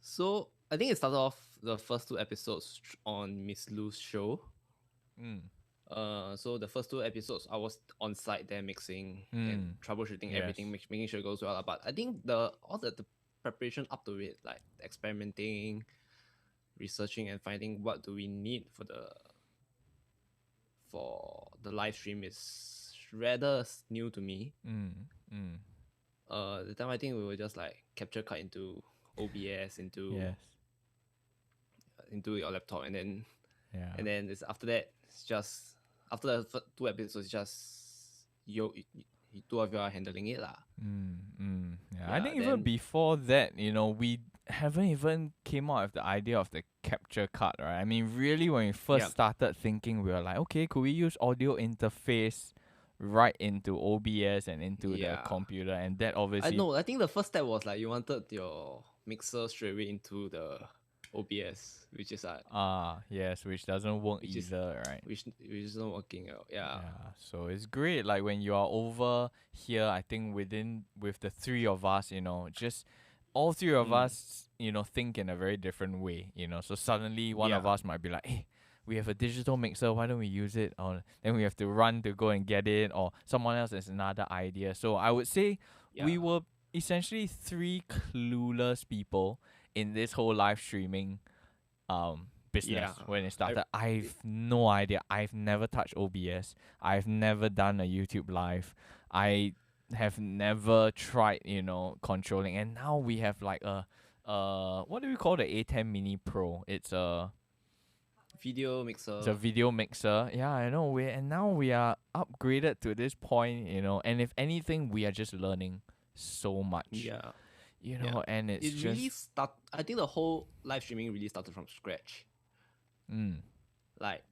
S2: So I think it started off the first two episodes on Miss Lou's show.
S1: Mm.
S2: So the first two episodes I was on site there mixing and
S1: Mm.
S2: troubleshooting
S1: Yes.
S2: everything, making sure it goes well. But I think the preparation up to it, like experimenting, researching, and finding what do we need for the live stream is rather new to me.
S1: Mm. Mm.
S2: The time I think we were just like capture card into OBS
S1: Yes.
S2: into your laptop, and then
S1: Yeah.
S2: it's after that it's just after the two episodes it's just you two of you are handling it lah.
S1: Yeah, I
S2: Yeah,
S1: think even
S2: then
S1: before that, we haven't even came out with the idea of the capture card, right? I mean, really, when we first
S2: yeah.
S1: started thinking, we were like, okay, could we use audio interface right into OBS and into the
S2: Yeah,
S1: computer? And that
S2: I
S1: obviously,
S2: know. I think the first step was like you wanted your mixer straight away into the OBS, which is
S1: yes, which doesn't work
S2: which is
S1: either, right?
S2: which is not working out. Yeah,
S1: Yeah, so it's great. Like when you are over here, I think with the three of us, just all three of
S2: mm,
S1: us, think in a very different way, So suddenly one of
S2: yeah,
S1: us might be like, hey, we have a digital mixer, why don't we use it? Or then we have to run to go and get it, or someone else has another idea. So I would say
S2: yeah,
S1: we were essentially three clueless people in this whole live streaming business
S2: yeah.
S1: when it
S2: I
S1: started. I've no idea. I've never touched OBS. I've never done a YouTube live. I have never tried, controlling. And now we have like a what do we call the A10 Mini Pro?
S2: Video
S1: It's a
S2: mixer.
S1: video mixer. Yeah, I know. And now we are upgraded to this point, And if anything, we are just learning so much,
S2: Yeah, yeah.
S1: And it's
S2: It really
S1: just
S2: I think the whole live streaming really started from scratch.
S1: mm,
S2: Like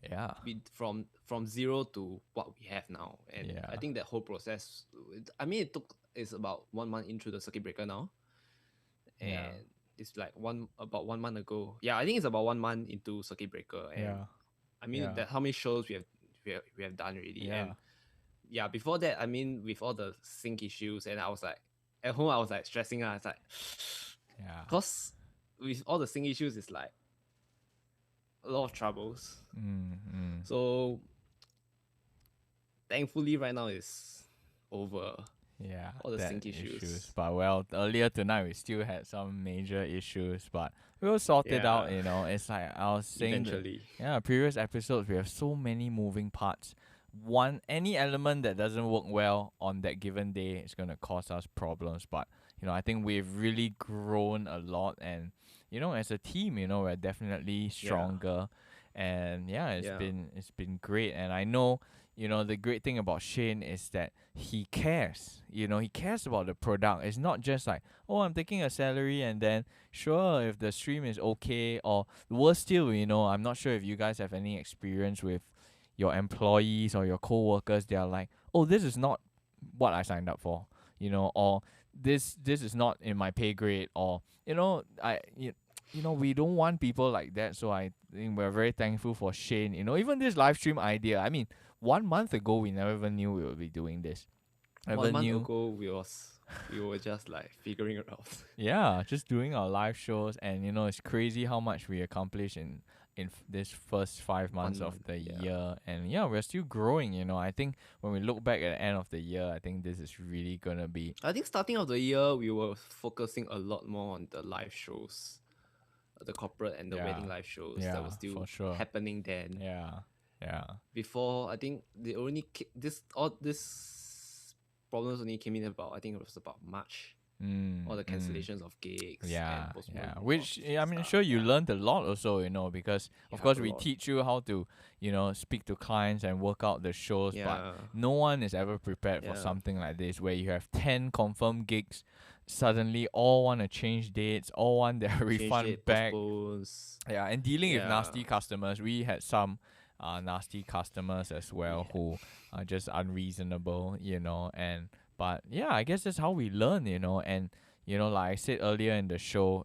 S1: yeah,
S2: from zero to what we have now, and
S1: yeah,
S2: I think that whole process. I mean, it's about 1 month into the circuit breaker now,
S1: yeah,
S2: and it's like about 1 month ago. Yeah, I think it's about 1 month into circuit breaker, and
S1: yeah,
S2: I mean
S1: yeah,
S2: that how many shows we have done already,
S1: yeah,
S2: and yeah, before that, I mean with all the sync issues, and I was like at home, I was like stressing out. It's like
S1: yeah.
S2: because with all the sync issues, it's like a lot of troubles.
S1: Mm.
S2: So thankfully, right now is over
S1: Yeah,
S2: all the
S1: that
S2: sync issues.
S1: But well, earlier tonight we still had some major issues, but we'll sort it
S2: Yeah,
S1: out. It's like I was saying that,
S2: eventually.
S1: yeah, previous episodes we have so many moving parts. Any element that doesn't work well on that given day is gonna cause us problems. But I think we've really grown a lot, and as a team, we're definitely
S2: Yeah,
S1: stronger. And yeah,
S2: Yeah.
S1: it's been great. And I know, the great thing about Shane is that he cares. He cares about the product. It's not just like, oh, I'm taking a salary and then sure, if the stream is okay, or worse still, I'm not sure if you guys have any experience with your employees or your co-workers. They are like, oh, this is not what I signed up for, or this is not in my pay grade, or we don't want people like that. So I think we're very thankful for Shane. Even this live stream idea. I mean, 1 month ago we never even knew we would be doing this. Never
S2: 1 month
S1: knew.
S2: ago, we were just like figuring it out.
S1: Yeah, just doing our live shows, and it's crazy how much we accomplished in this first 5 months of
S2: month,
S1: the
S2: yeah.
S1: year. And yeah, we're still growing. I think when we look back at the end of the year, I think this is really gonna be
S2: I think starting of the year, we were focusing a lot more on the live shows, the corporate and the wedding live shows that
S1: Yeah,
S2: were still
S1: for sure.
S2: happening then.
S1: yeah.
S2: Before, I think they only all this problems only came in about, I think it was about March. All the cancellations of gigs.
S1: Yeah,
S2: and postponement
S1: yeah.
S2: of
S1: Which I mean,
S2: stuff.
S1: sure you
S2: Yeah.
S1: learned a lot also, because of
S2: Yeah,
S1: course
S2: a
S1: we
S2: lot.
S1: teach you how to, speak to clients and work out the shows, but
S2: Yeah.
S1: no one is ever prepared for
S2: Yeah.
S1: something like this where you have 10 confirmed gigs, suddenly all want to change dates, all want their
S2: Change
S1: refund
S2: date,
S1: back.
S2: postpones.
S1: Yeah, and dealing with
S2: Yeah.
S1: nasty customers. We had some nasty customers as well who are just unreasonable, and but yeah, I guess that's how we learn, and like I said earlier in the show,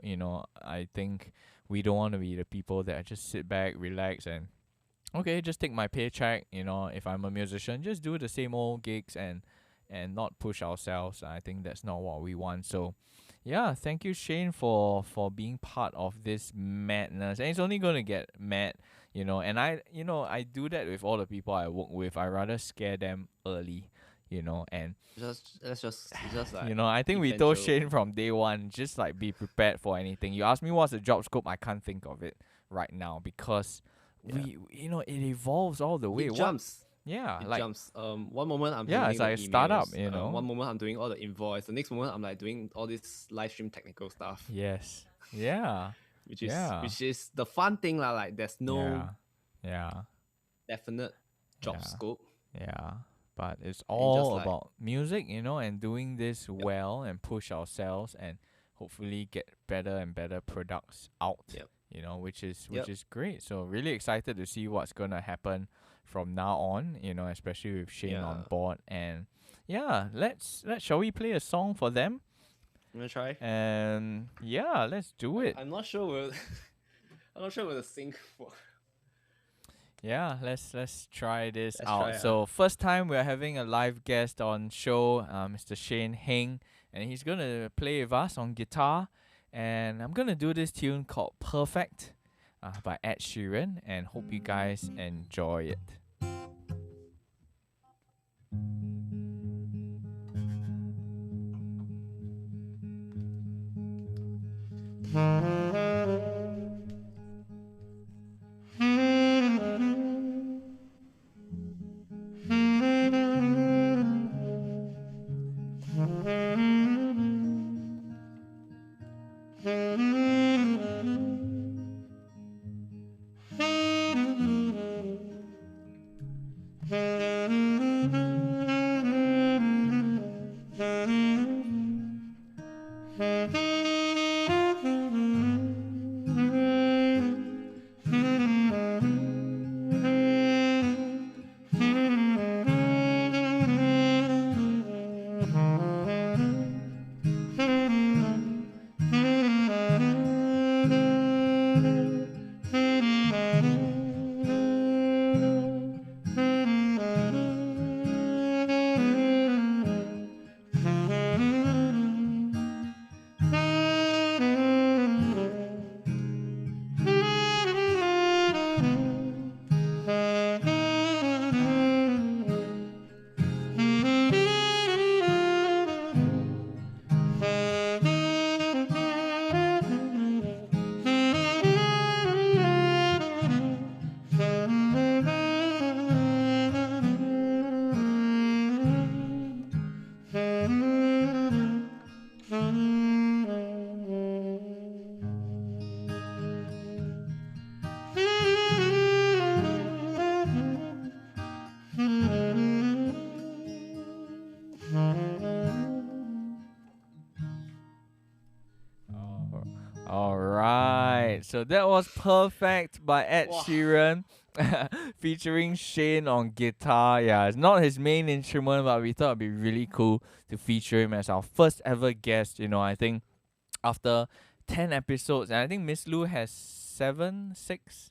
S1: I think we don't want to be the people that just sit back, relax, and okay, just take my paycheck. If I'm a musician, just do the same old gigs and not push ourselves. I think that's not what we want. So yeah, thank you, Shane, for being part of this madness. And it's only gonna get mad, and I do that with all the people I work with. I rather scare them early, and
S2: It's just like
S1: I think we told
S2: essential.
S1: Shane from day one, just like be prepared for anything. You ask me what's the job scope, I can't think of it right now because we it evolves all the way.
S2: It jumps.
S1: Yeah,
S2: It
S1: like
S2: jumps. One moment I'm
S1: yeah,
S2: handling
S1: it's like a
S2: the
S1: startup,
S2: emails, one moment I'm doing all the invoice. The next moment I'm like doing all this live stream technical stuff.
S1: Yes. Yeah.
S2: Which is
S1: Yeah.
S2: the fun thing lah. Like there's no
S1: Yeah.
S2: definite job
S1: Yeah.
S2: scope.
S1: Yeah. But it's
S2: just
S1: all
S2: like-
S1: about music, and doing this well and push ourselves and hopefully get better and better products out.
S2: Yep.
S1: Which is
S2: Yep.
S1: great. So really excited to see what's gonna happen from now on, especially with Shane on
S2: Yeah.
S1: board. And yeah, shall we play a song for them?
S2: I'm gonna try.
S1: And yeah, let's do it.
S2: I'm not sure we'll I'm not sure we'll sync for
S1: Yeah, let's try this
S2: Let's
S1: out.
S2: try,
S1: So first time we're having a live guest on show, Mr. Shane Heng, and he's gonna play with us on guitar. And I'm gonna do this tune called Perfect by Ed Sheeran, and hope you guys enjoy it. So that was Perfect by Ed
S2: Wow.
S1: Sheeran. Featuring Shane on guitar. Yeah, it's not his main instrument, but we thought it'd be really cool to feature him as our first ever guest. I think after 10 episodes, and I think Miss Lou has 7, 6.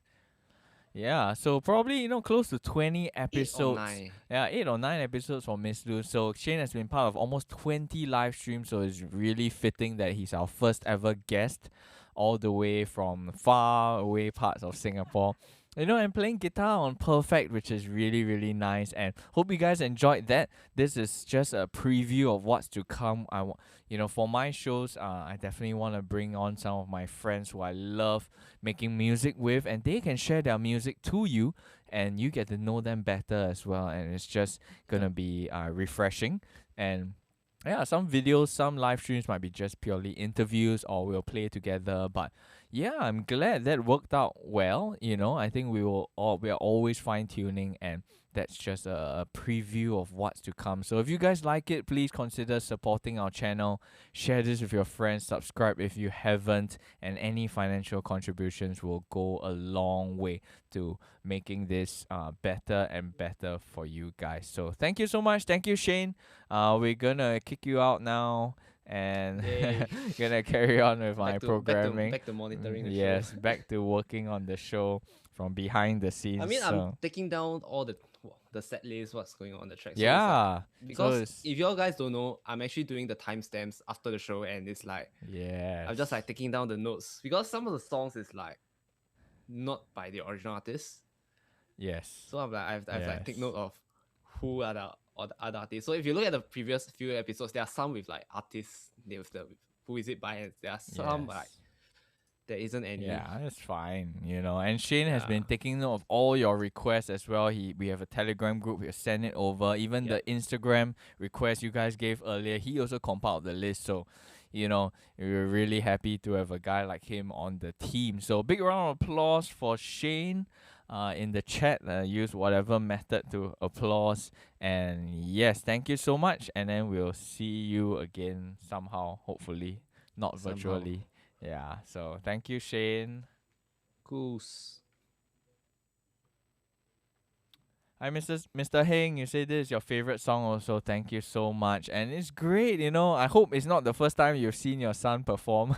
S1: Yeah, so probably, close to 20
S2: 8 or
S1: episodes.
S2: 9.
S1: Yeah, 8 or 9 episodes for Miss Lou. So Shane has been part of almost 20 live streams, so it's really fitting that he's our first ever guest, all the way from far away parts of Singapore. And playing guitar on Perfect, which is really, really nice. And hope you guys enjoyed that. This is just a preview of what's to come. For my shows, I definitely want to bring on some of my friends who I love making music with, and they can share their music to you, and you get to know them better as well. And it's just gonna be refreshing. And yeah, some videos, some live streams might be just purely interviews, or we'll play together. But yeah, I'm glad that worked out well. I think we are always fine tuning, and that's just a preview of what's to come. So if you guys like it, please consider supporting our channel. Share this with your friends. Subscribe if you haven't, and any financial contributions will go a long way to making this better and better for you guys. So thank you so much. Thank you, Shane. We're gonna kick you out now, and
S2: Yay.
S1: gonna carry on with my
S2: Back to
S1: programming.
S2: back to monitoring the
S1: Yes,
S2: show.
S1: back to working on the show from behind the scenes.
S2: I mean, I'm
S1: so
S2: taking down all the set list, what's going on the track. So it's
S1: yeah,
S2: because
S1: it's,
S2: if you all guys don't know, I'm actually doing the timestamps after the show, and it's like
S1: yeah,
S2: I'm just like taking down the notes because some of the songs is like not by the original artist.
S1: yes,
S2: So I'm like I've like take
S1: yes.
S2: note of who are the other artists. So if you look at the previous few episodes, there are some with like artists with the who is it by, and there are some like
S1: Yes.
S2: there isn't any.
S1: Yeah, that's fine, And Shane has been
S2: Yeah.
S1: taking note of all your requests as well. We have a Telegram group. He'll send it over. Even the Instagram request you guys gave earlier, he also compiled the list. So, we're really happy to have a guy like him on the team. So big round of applause for Shane. In the chat, use whatever method to applause. And yes, thank you so much. And then we'll see you again somehow, hopefully, not
S2: Somehow.
S1: virtually. Yeah, so thank you, Shane.
S2: Goose.
S1: Hi, Mr. Heng. You say this is your favorite song also. Thank you so much. And it's great, I hope it's not the first time you've seen your son perform.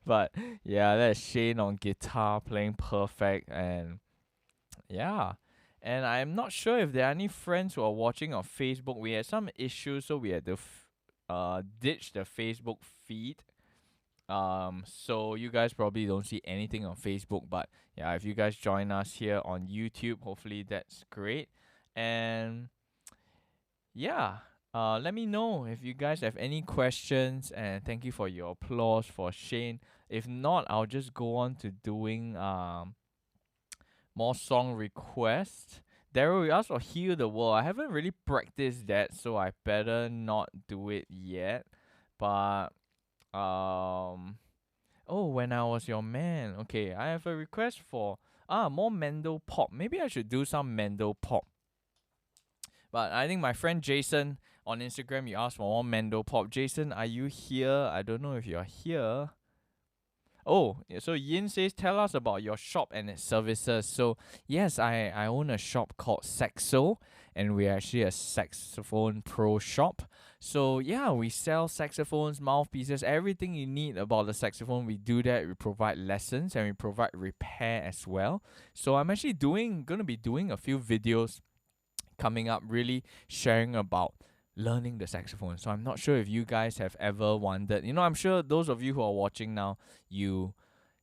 S1: But yeah, that's Shane on guitar playing Perfect. And yeah. And I'm not sure if there are any friends who are watching on Facebook. We had some issues, so we had to ditch the Facebook feed. So you guys probably don't see anything on Facebook, but yeah, if you guys join us here on YouTube, hopefully that's great. And yeah, let me know if you guys have any questions, and thank you for your applause for Shane. If not, I'll just go on to doing more song requests. Daryl, you asked for Heal the World. I haven't really practiced that, so I better not do it yet. But oh, When I Was Your Man. Okay, I have a request for more Mendo pop. Maybe I should do some Mendo pop. But I think my friend Jason on Instagram, you asked for more Mendo pop. Jason, are you here? I don't know if you're here. Oh, so Yin says, tell us about your shop and its services. So yes, I own a shop called Saxo, and we're actually a saxophone pro shop. So yeah, we sell saxophones, mouthpieces, everything you need about the saxophone. We do that. We provide lessons, and we provide repair as well. So I'm actually gonna be doing a few videos coming up, really sharing about learning the saxophone. So I'm not sure if you guys have ever wondered. I'm sure those of you who are watching now, you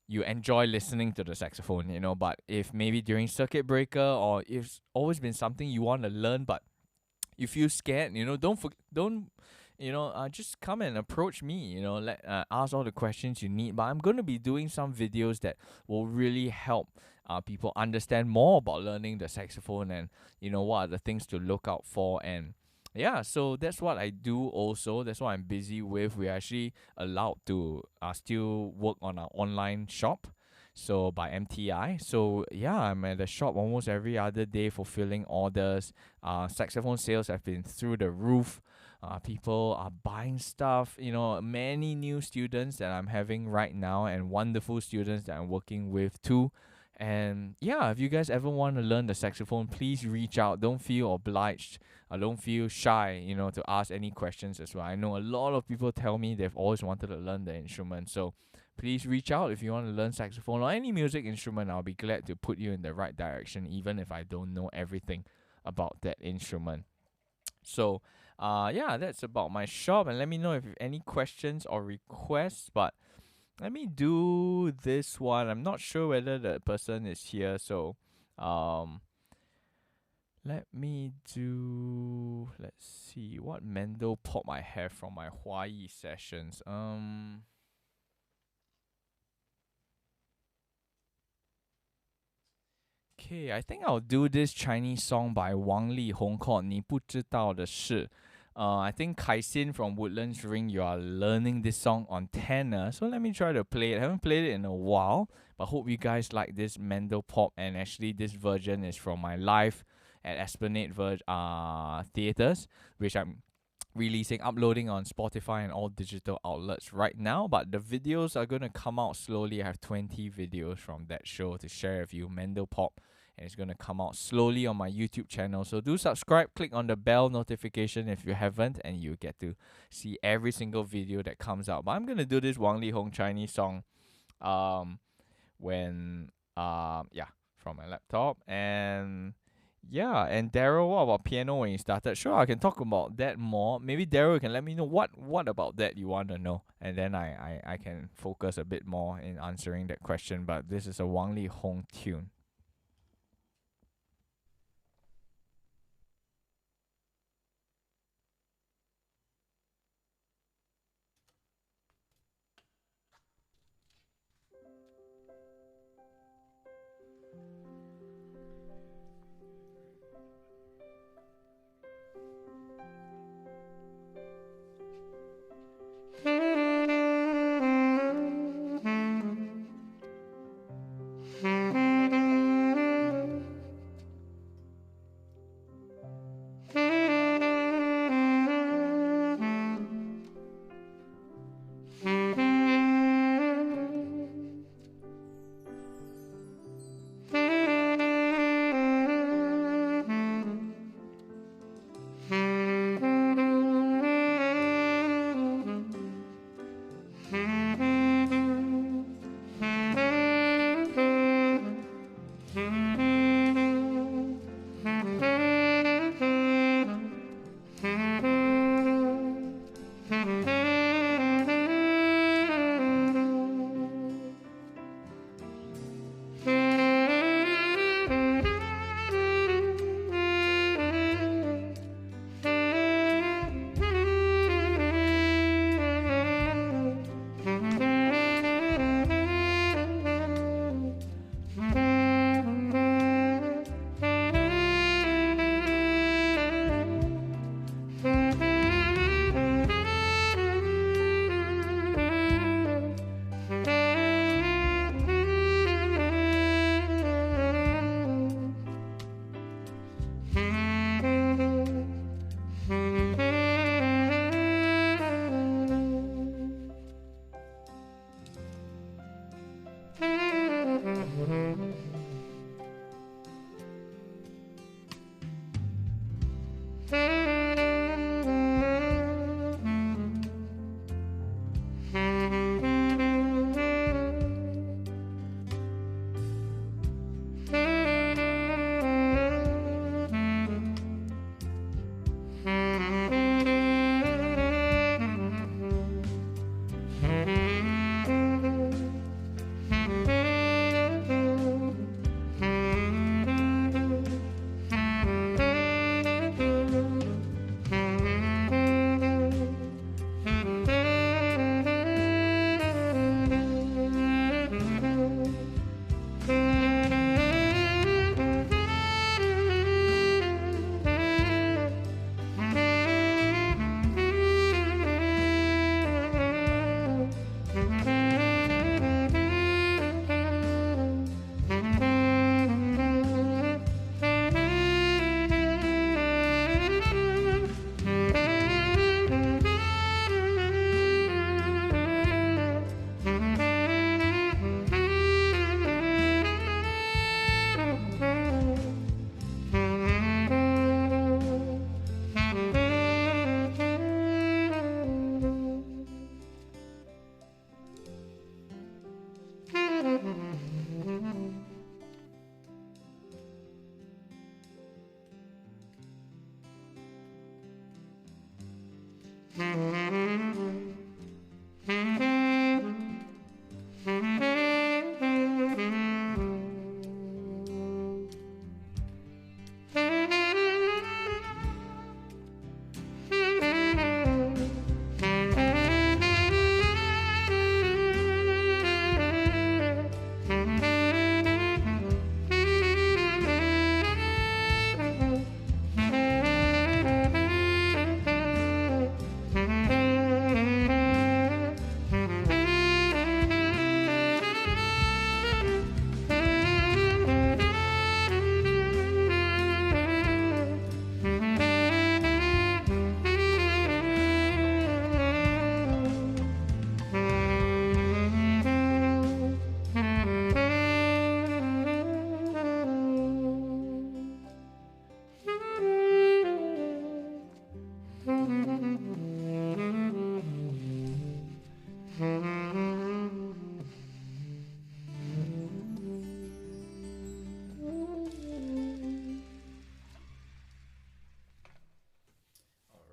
S1: enjoy listening to the saxophone, but if maybe during circuit breaker, or if it's always been something you want to learn but you feel scared, just come and approach me, ask all the questions you need. But I'm going to be doing some videos that will really help people understand more about learning the saxophone, and what are the things to look out for. And yeah, so that's what I do also. That's what I'm busy with. We're actually allowed to still work on our online shop, so by MTI. So yeah, I'm at the shop almost every other day fulfilling orders. Saxophone sales have been through the roof. People are buying stuff. Many new students that I'm having right now, and wonderful students that I'm working with too. And yeah, if you guys ever want to learn the saxophone, please reach out. Don't feel obliged. Don't feel shy, to ask any questions as well. I know a lot of people tell me they've always wanted to learn the instrument. So please reach out if you want to learn saxophone or any music instrument. I'll be glad to put you in the right direction, even if I don't know everything about that instrument. So, yeah, that's about my shop. And let me know if you have any questions or requests. But let me do this one. I'm not sure whether the person is here. So, let me do. Let's see what Mendel pop I have from my Hawaii sessions. Okay, I think I'll do this Chinese song by Wang LeeHom called 你不知道的事. I think Kaisin from Woodlands Ring, you are learning this song on tenor. So let me try to play it. I haven't played it in a while, but hope you guys like this Mendel pop. And actually, this version is from my live at Esplanade Theatres, which I'm uploading on Spotify and all digital outlets right now. But the videos are going to come out slowly. I have 20 videos from that show to share with you, Mendel pop. And it's going to come out slowly on my YouTube channel. So do subscribe, click on the bell notification if you haven't, and you get to see every single video that comes out. But I'm going to do this Wang LeeHom Chinese song from my laptop. And yeah, and Daryl, what about piano when you started? Sure, I can talk about that more. Maybe Daryl can let me know what about that you want to know, and then I can focus a bit more in answering that question. But this is a Wang LeeHom tune.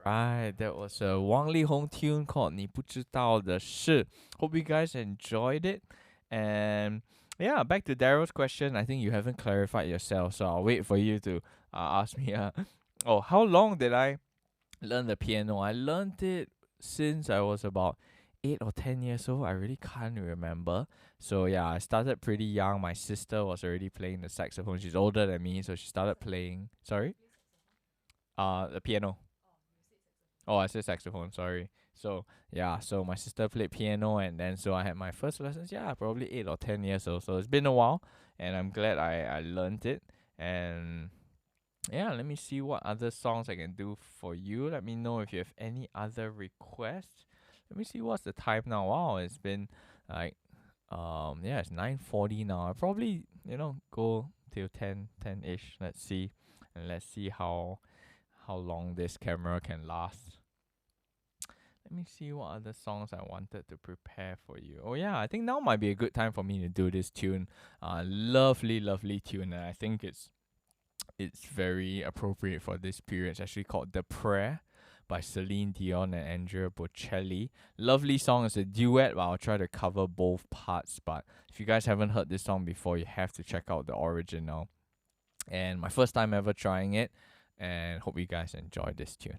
S1: Right, that was a Wang LeeHom tune called 你不知道的事. Hope you guys enjoyed it. And yeah, back to Daryl's question. I think you haven't clarified yourself, so I'll wait for you to ask me. Oh, how long did I learn the piano? I learned it since I was about 8 or 10 years old. I really can't remember. So yeah, I started pretty young. My sister was already playing the saxophone. She's older than me, so she started playing. Sorry? The piano. Oh, I said saxophone, sorry. So yeah, so my sister played piano, and then so I had my first lessons, yeah, probably 8 or 10 years old. So it's been a while, and I'm glad I learned it. And yeah, let me see what other songs I can do for you. Let me know if you have any other requests. Let me see what's the time now. Wow, it's been like yeah, it's 9:40 now. I'll probably, go till 10-ish. Let's see. And let's see how long this camera can last. Let me see what other songs I wanted to prepare for you. Oh yeah, I think now might be a good time for me to do this tune. Lovely, lovely tune, and I think it's very appropriate for this period. It's actually called The Prayer by Celine, Dion, and Andrea Bocelli. Lovely song. It's a duet, but I'll try to cover both parts. But if you guys haven't heard this song before, you have to check out the original. And my first time ever trying it, and hope you guys enjoy this tune.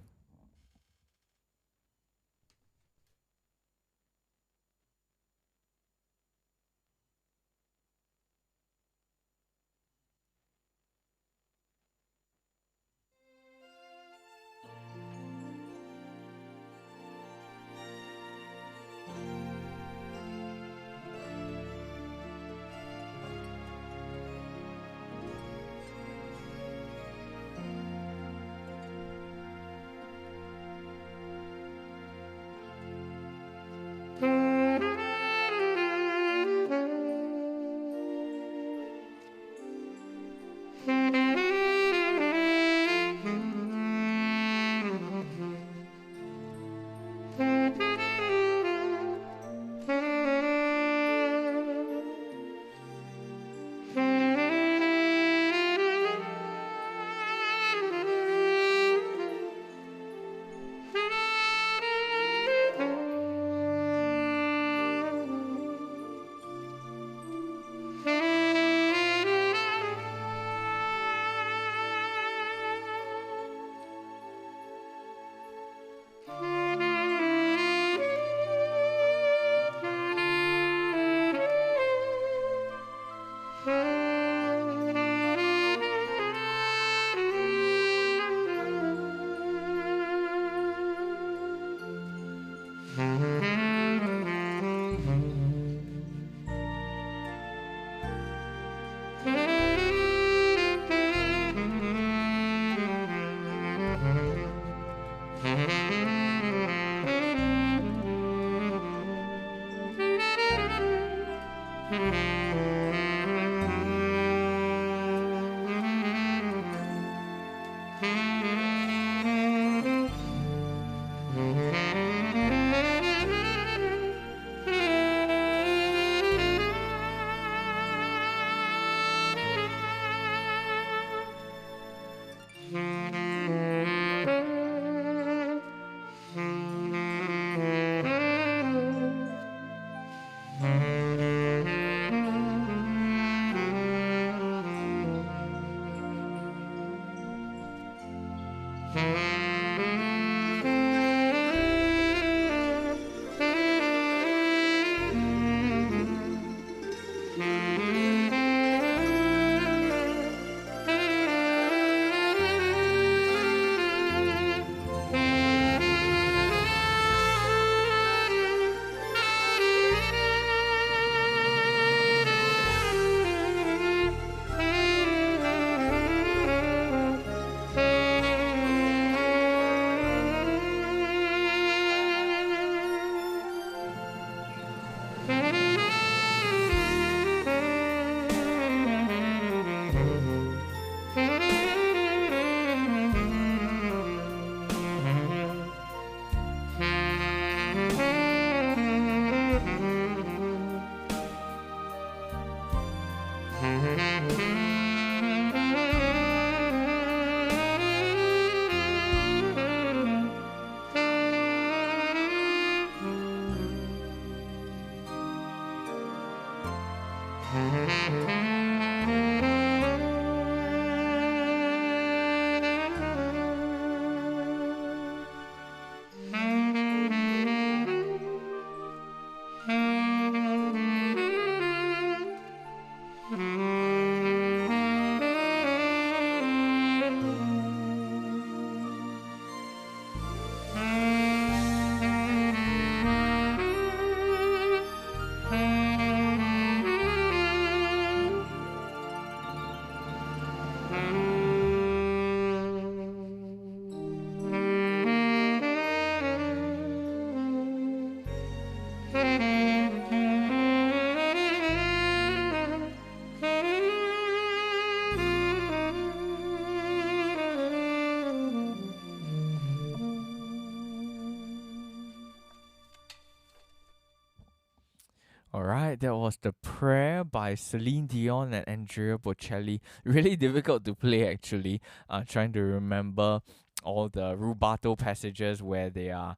S1: right, that was The Prayer by Celine Dion and Andrea Bocelli. Really difficult to play actually. Trying to remember all the rubato passages where they are,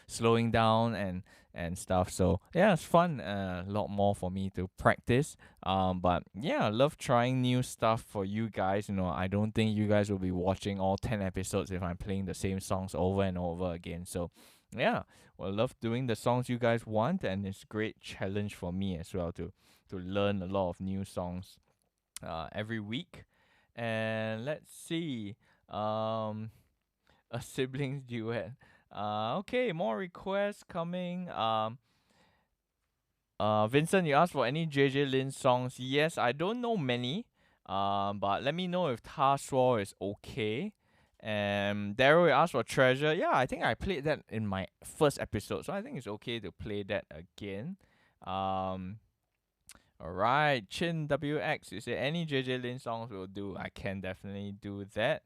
S1: slowing down and stuff. So yeah, it's fun. A lot more for me to practice. But yeah, I love trying new stuff for you guys. I don't think you guys will be watching all 10 episodes if I'm playing the same songs over and over again. So yeah, well, I love doing the songs you guys want, and it's a great challenge for me as well to learn a lot of new songs every week. And let's see, a siblings duet. Okay, more requests coming. Vincent, you asked for any JJ Lin songs. Yes, I don't know many. But let me know if Ta Shuo is okay. And Daryl, you asked for Treasure. Yeah, I think I played that in my first episode, so I think it's okay to play that again. All right, Chin WX, you say any JJ Lin songs will do. I can definitely do that.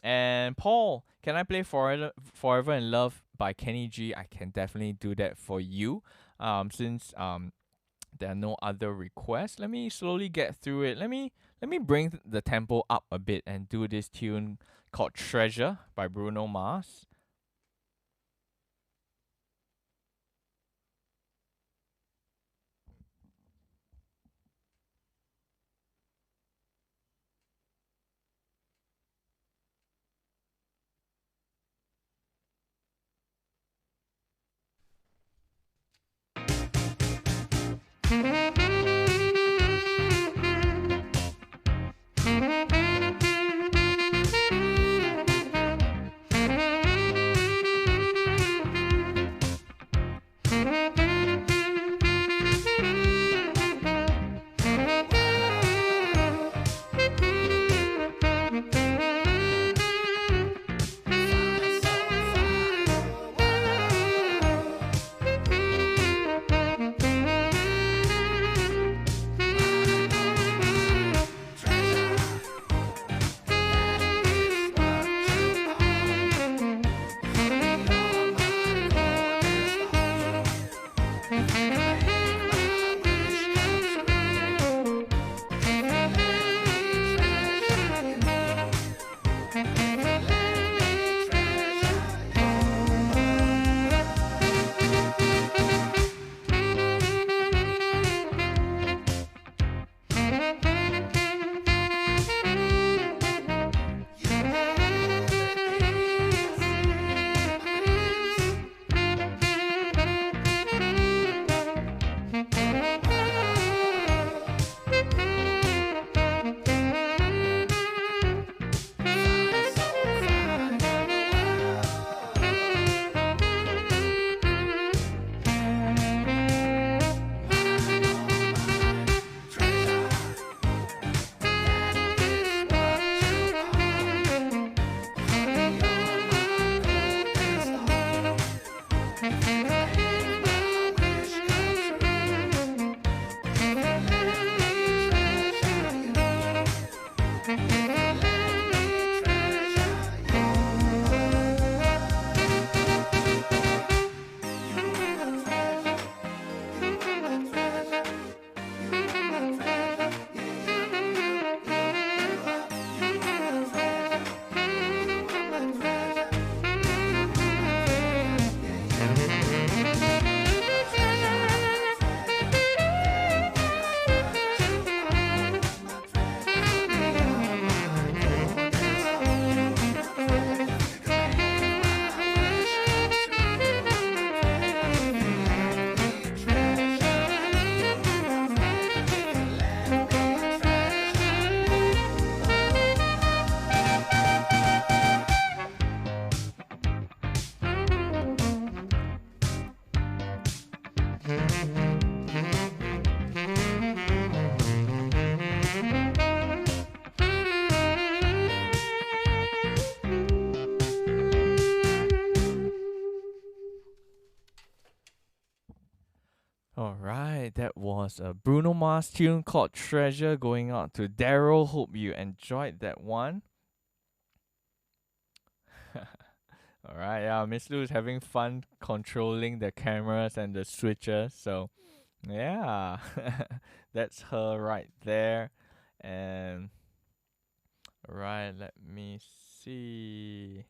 S1: And Paul, can I play Forever in Love by Kenny G? I can definitely do that for you. Since there are no other requests, let me slowly get through it. Let me bring the tempo up a bit and do this tune called Treasure by Bruno Mars. All right, that was a Bruno Mars tune called Treasure going out to Daryl. Hope you enjoyed that one. All right, yeah, Miss Lou is having fun controlling the cameras and the switches. So, Yeah, that's her right there. And right, let me see.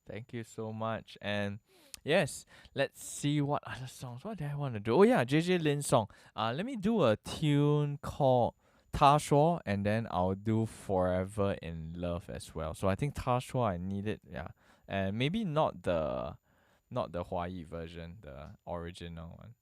S1: Thank you so much. And yes, let's see what other songs. What do I want to do? Oh yeah, JJ Lin song. Let me do a tune called Ta Shuo, and then I'll do Forever in Love as well. So I think Ta Shuo I need it, yeah. And maybe not the Huayi version, the original one.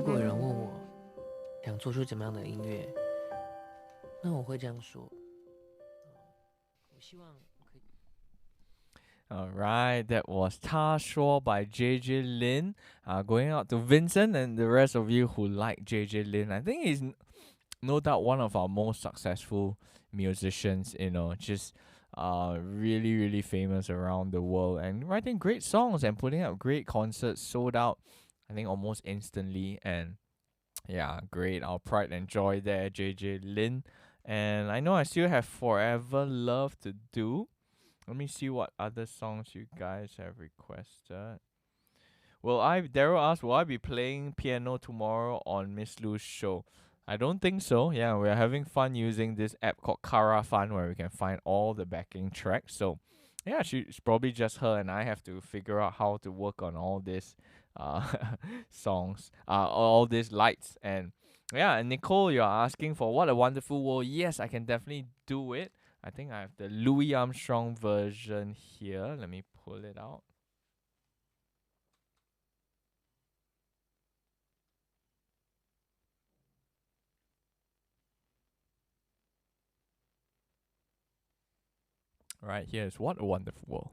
S3: 如果有人问我想做出怎么样的音乐，那我会这样说：我希望可以。
S1: Alright, that was 他说 by JJ Lin. Going out to Vincent and the rest of you who like JJ Lin. I think he's no doubt one of our most successful musicians, just really, really famous around the world and writing great songs and putting out great concerts, sold out, I think, almost instantly. And yeah, great. Our pride and joy there, JJ Lin. And I know I still have Forever Love to do. Let me see what other songs you guys have requested. Daryl asked, will I be playing piano tomorrow on Miss Lou's show? I don't think so. Yeah, we're having fun using this app called Kara Fun where we can find all the backing tracks. So yeah, it's probably just her and I have to figure out how to work on all these songs, all these lights. And yeah, and Nicole, you're asking for What a Wonderful World. Yes, I can definitely do it. I think I have the Louis Armstrong version here. Let me pull it out. Right, here's What a Wonderful World.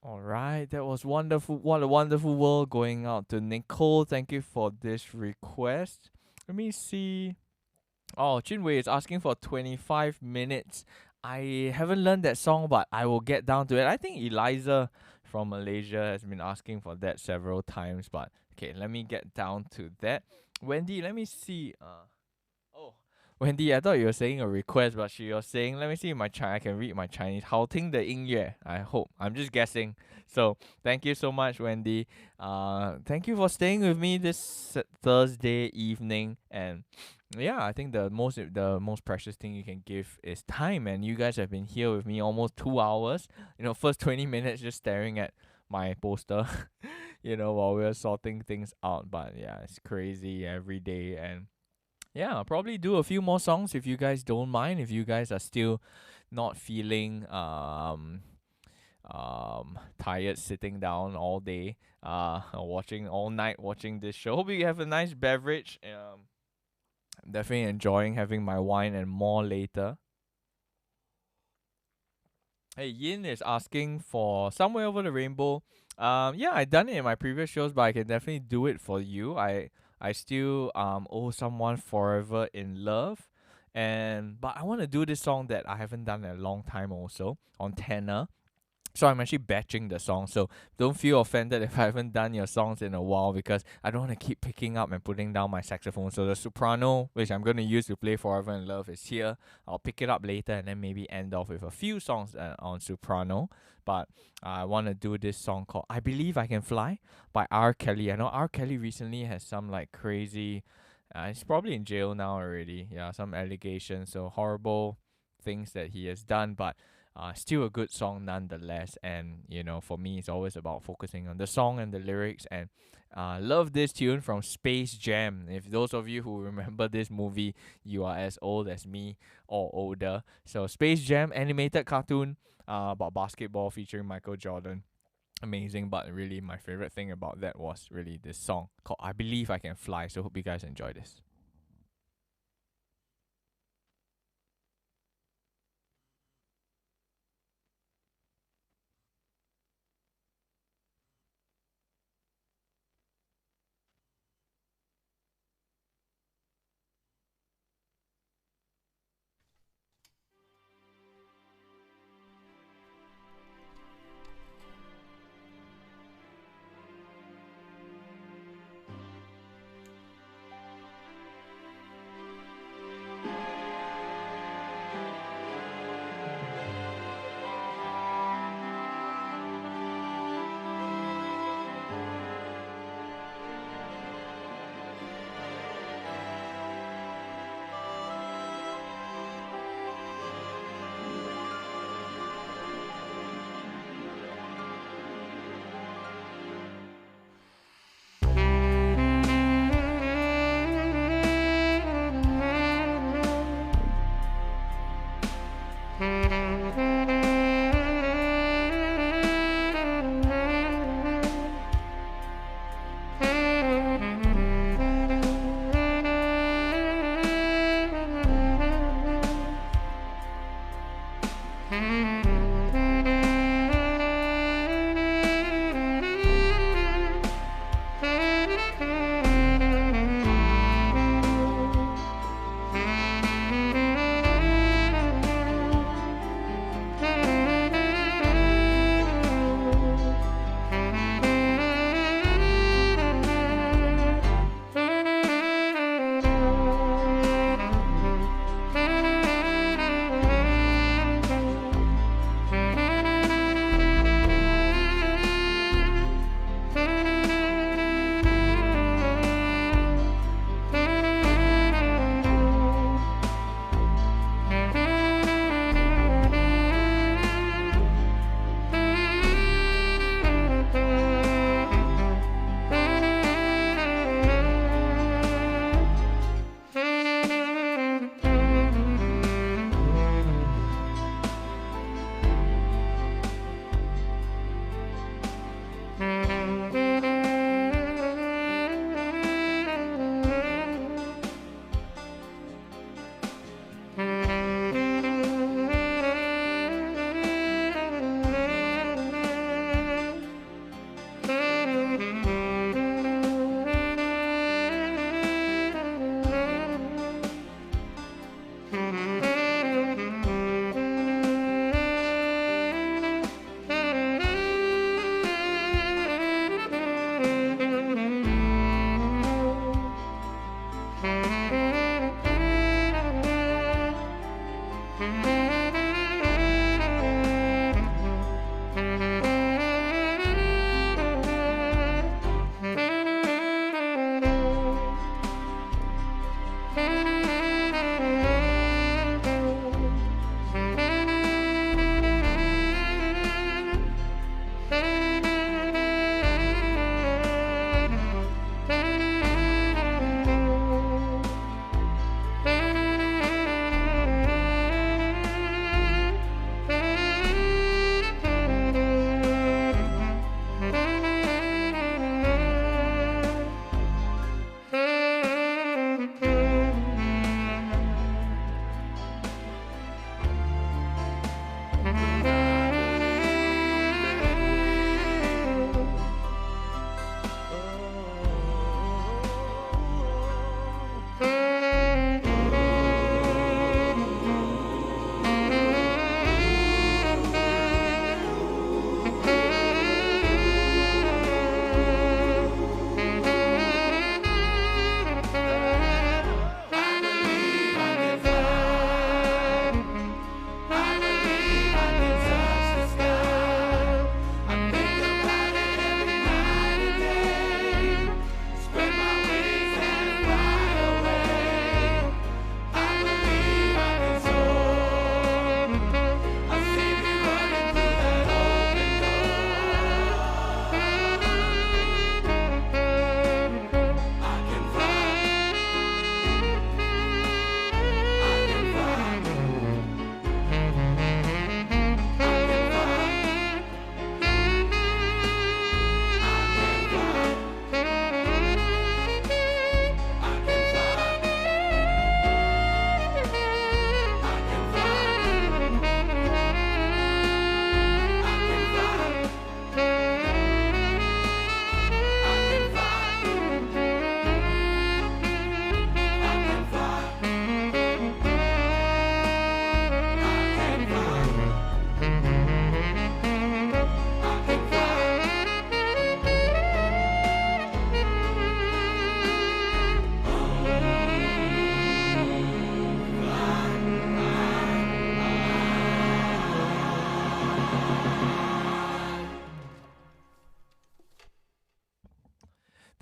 S1: Alright, that was wonderful. What a Wonderful World, going out to Nicole. Thank you for this request. Let me see. Oh, Chinwei is asking for 25 minutes. I haven't learned that song, but I will get down to it. I think Eliza from Malaysia has been asking for that several times, but okay, let me get down to that. Wendy, let me see. Oh, Wendy, I thought you were saying a request, but she was saying, let me see my Chinese. I can read my Chinese. 好听的音乐, I hope. I'm just guessing. So thank you so much, Wendy. Thank you for staying with me this Thursday evening. And yeah, I think the most precious thing you can give is time. And you guys have been here with me almost 2 hours. First 20 minutes just staring at my poster, while we're sorting things out. But yeah, it's crazy every day. And yeah, I'll probably do a few more songs if you guys don't mind. If you guys are still not feeling tired sitting down all day, watching all night watching this show. Hope you have a nice beverage. I'm definitely enjoying having my wine and more later. Hey, Yin is asking for Somewhere Over the Rainbow. Yeah, I done it in my previous shows, but I can definitely do it for you. I still owe someone Forever in Love, but I want to do this song that I haven't done in a long time also on tenor. So I'm actually batching the song. So don't feel offended if I haven't done your songs in a while, because I don't want to keep picking up and putting down my saxophone. So the soprano, which I'm going to use to play Forever in Love, is here. I'll pick it up later and then maybe end off with a few songs on soprano. But I want to do this song called I Believe I Can Fly by R. Kelly. I know R. Kelly recently has some like crazy, he's probably in jail now already. Yeah, some allegations. So horrible things that he has done. But still a good song nonetheless. And for me, it's always about focusing on the song and the lyrics. And love this tune from Space Jam. If those of you who remember this movie, you are as old as me or older. So Space Jam, animated cartoon about basketball featuring Michael Jordan. Amazing. But really my favorite thing about that was really this song called I Believe I Can Fly. So hope you guys enjoy this.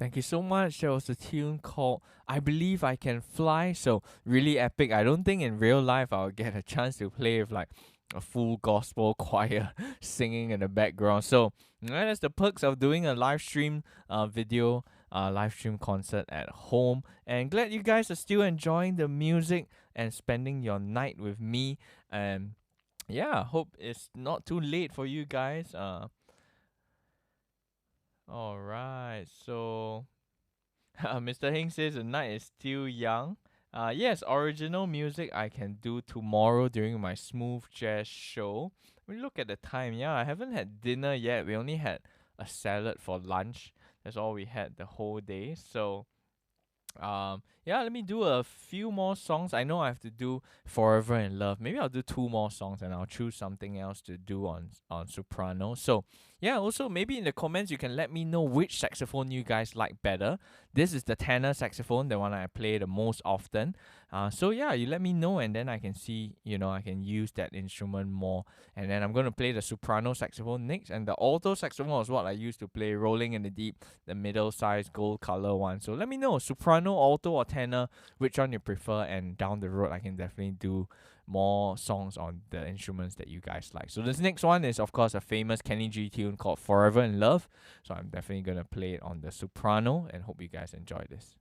S1: thank you so much. There was a tune called I Believe I Can Fly. So really epic. I don't think in real life I'll get a chance to play with like a full gospel choir singing in the background. So that's the perks of doing a live stream video, live stream concert at home. And glad you guys are still enjoying the music and spending your night with me. And yeah, hope it's not too late for you guys. All right. So Mr. Hing says the night is still young. Yes, original music I can do tomorrow during my smooth jazz show. We look at the time. Yeah, I haven't had dinner yet. We only had a salad for lunch. That's all we had the whole day. So yeah, let me do a few more songs. I know I have to do Forever in Love. Maybe I'll do 2 more songs and I'll choose something else to do on soprano. So yeah, also maybe in the comments you can let me know which saxophone you guys like better. This is the tenor saxophone, the one I play the most often. So yeah, you let me know and then I can see, I can use that instrument more. And then I'm going to play the soprano saxophone next. And the alto saxophone was what I used to play, Rolling in the Deep, the middle-sized gold color one. So let me know, soprano, alto or tenor, which one you prefer. And down the road, I can definitely do more songs on the instruments that you guys like. So this next one is, of course, a famous Kenny G tune called Forever in Love. So I'm definitely going to play it on the soprano and hope you guys enjoy this.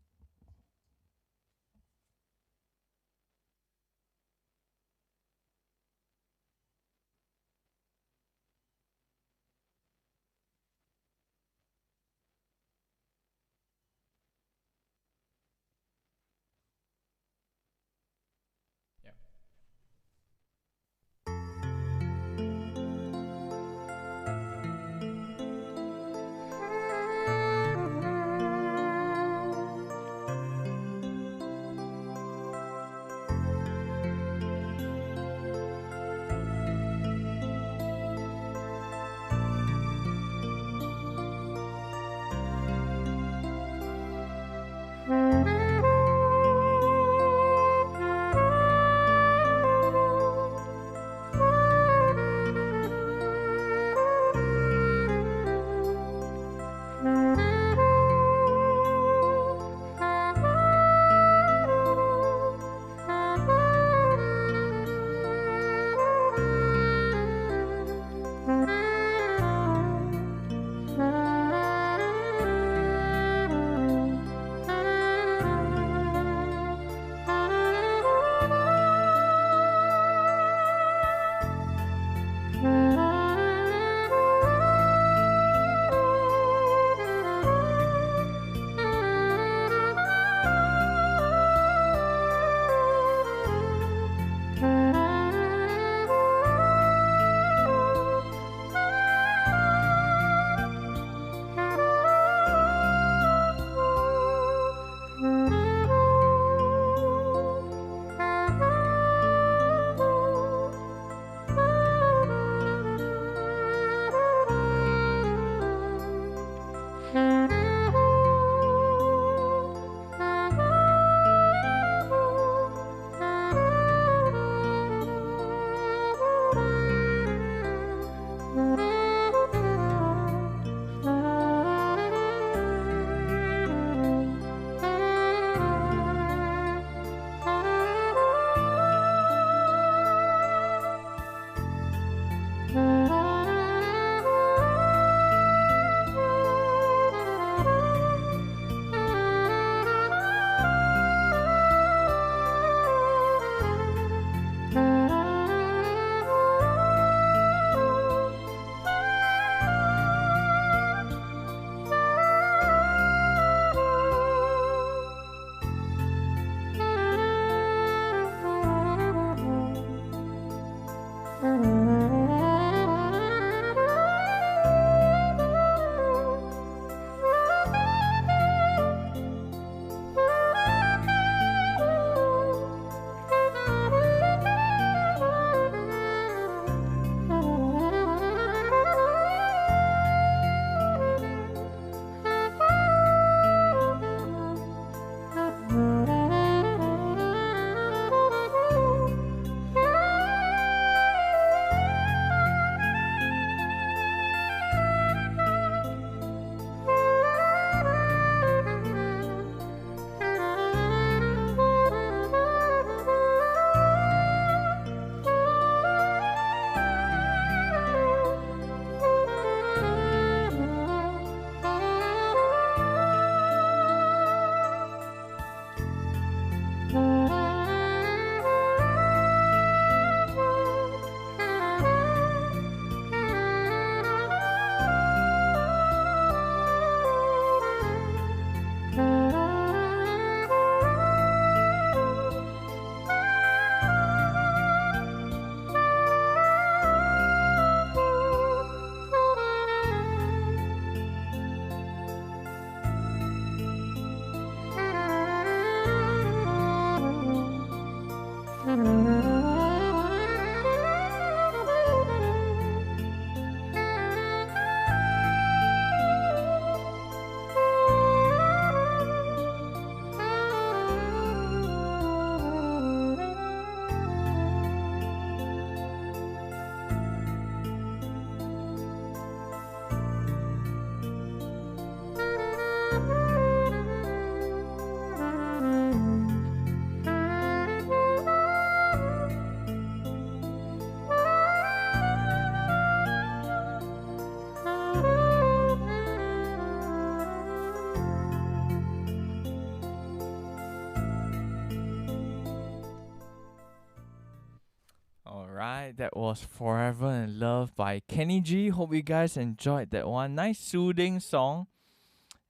S1: Alright, that was Forever in Love by Kenny G. Hope you guys enjoyed that one. Nice soothing song.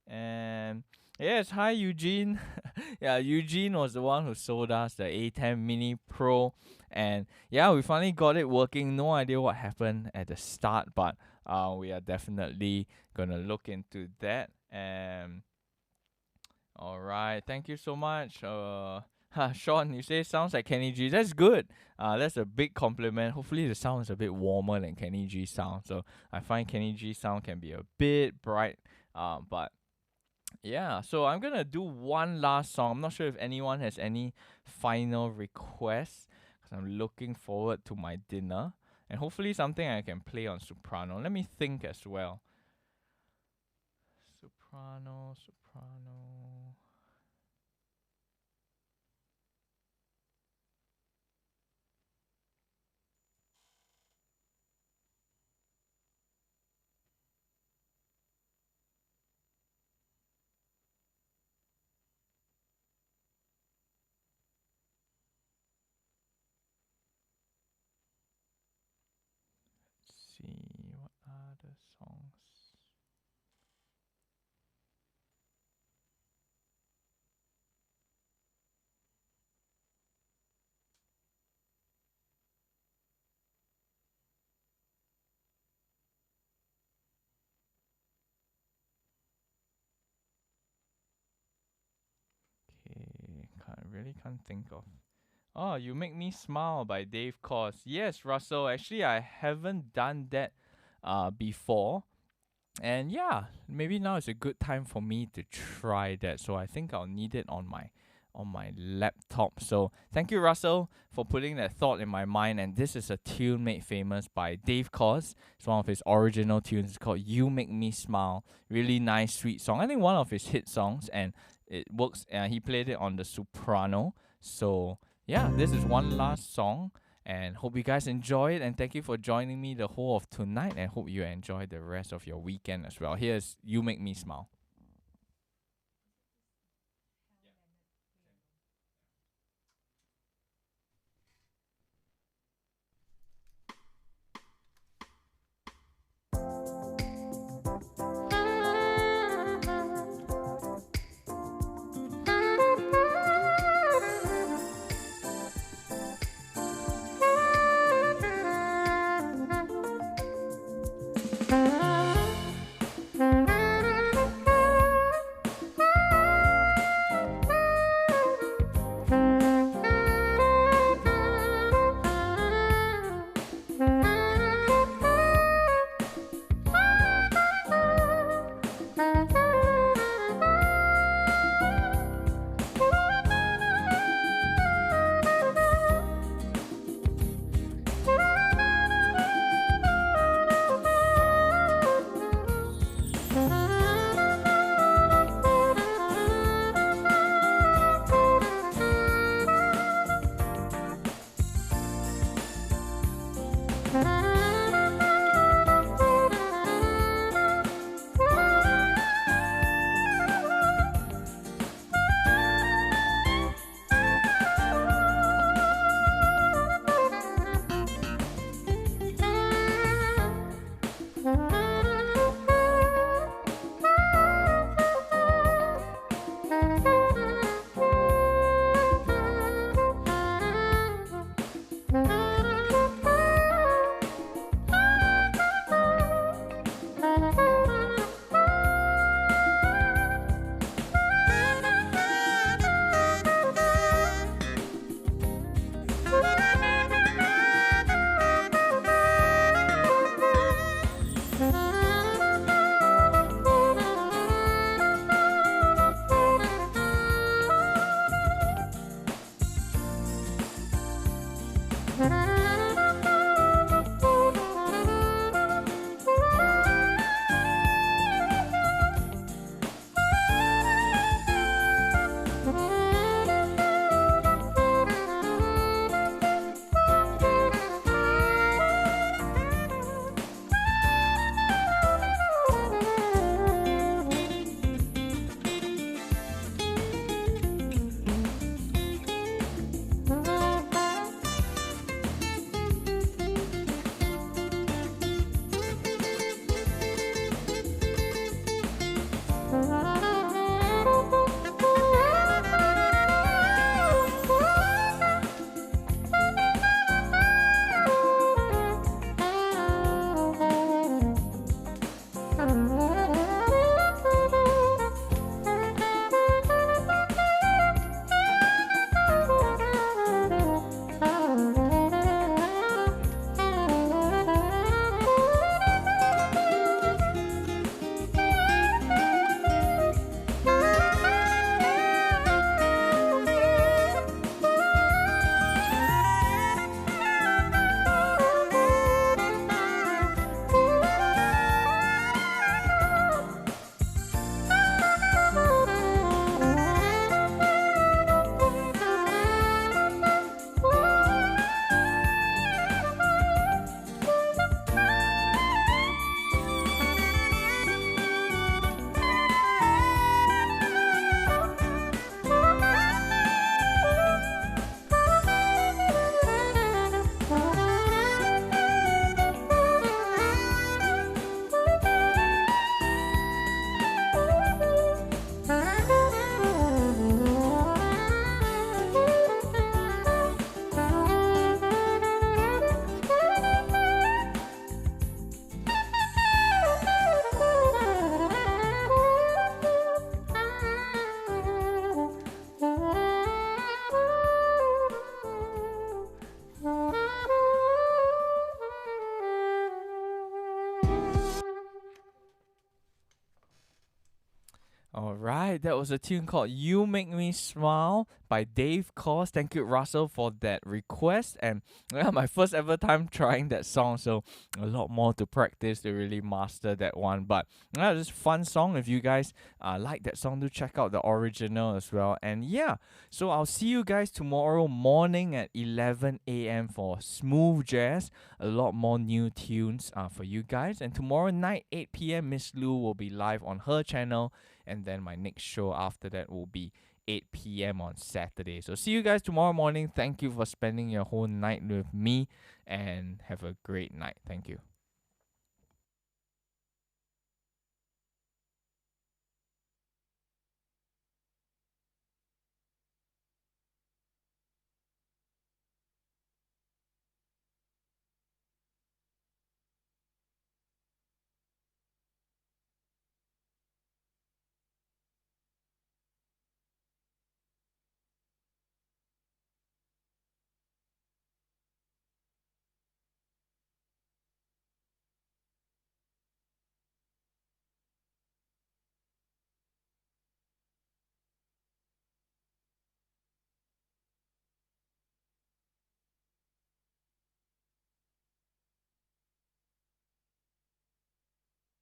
S1: And yes, hi Eugene. Yeah, Eugene was the one who sold us the A10 Mini Pro. And yeah, we finally got it working. No idea what happened at the start, but we are definitely gonna look into that. And alright, thank you so much. Sean, you say sounds like Kenny G. That's good. That's a big compliment. Hopefully the sound is a bit warmer than Kenny G sound. So I find Kenny G sound can be a bit bright. But yeah, so I'm gonna do one last song. I'm not sure if anyone has any final requests, because I'm looking forward to my dinner. And hopefully something I can play on soprano. Let me think as well. Soprano. See what other songs. Okay, can't think of. Oh, You Make Me Smile by Dave Koz. Yes, Russell. Actually, I haven't done that before. And yeah, maybe now is a good time for me to try that. So I think I'll need it on my laptop. So thank you, Russell, for putting that thought in my mind. And this is a tune made famous by Dave Koz. It's one of his original tunes. It's called You Make Me Smile. Really nice, sweet song. I think one of his hit songs, and it works. He played it on the soprano. So yeah, this is one last song, and hope you guys enjoy it. And thank you for joining me the whole of tonight, and hope you enjoy the rest of your weekend as well. Here's You Make Me Smile. Alright, that was a tune called You Make Me Smile by Dave Cause. Thank you, Russell, for that request. And yeah, my first ever time trying that song, so a lot more to practice to really master that one. But yeah, it's a fun song. If you guys like that song, do check out the original as well. And yeah, so I'll see you guys tomorrow morning at 11 a.m. for Smooth Jazz. A lot more new tunes for you guys. And tomorrow night, 8 p.m., Miss Lou will be live on her channel. And then my next show after that will be 8 p.m. on Saturday. So see you guys tomorrow morning. Thank you for spending your whole night with me. And have a great night. Thank you.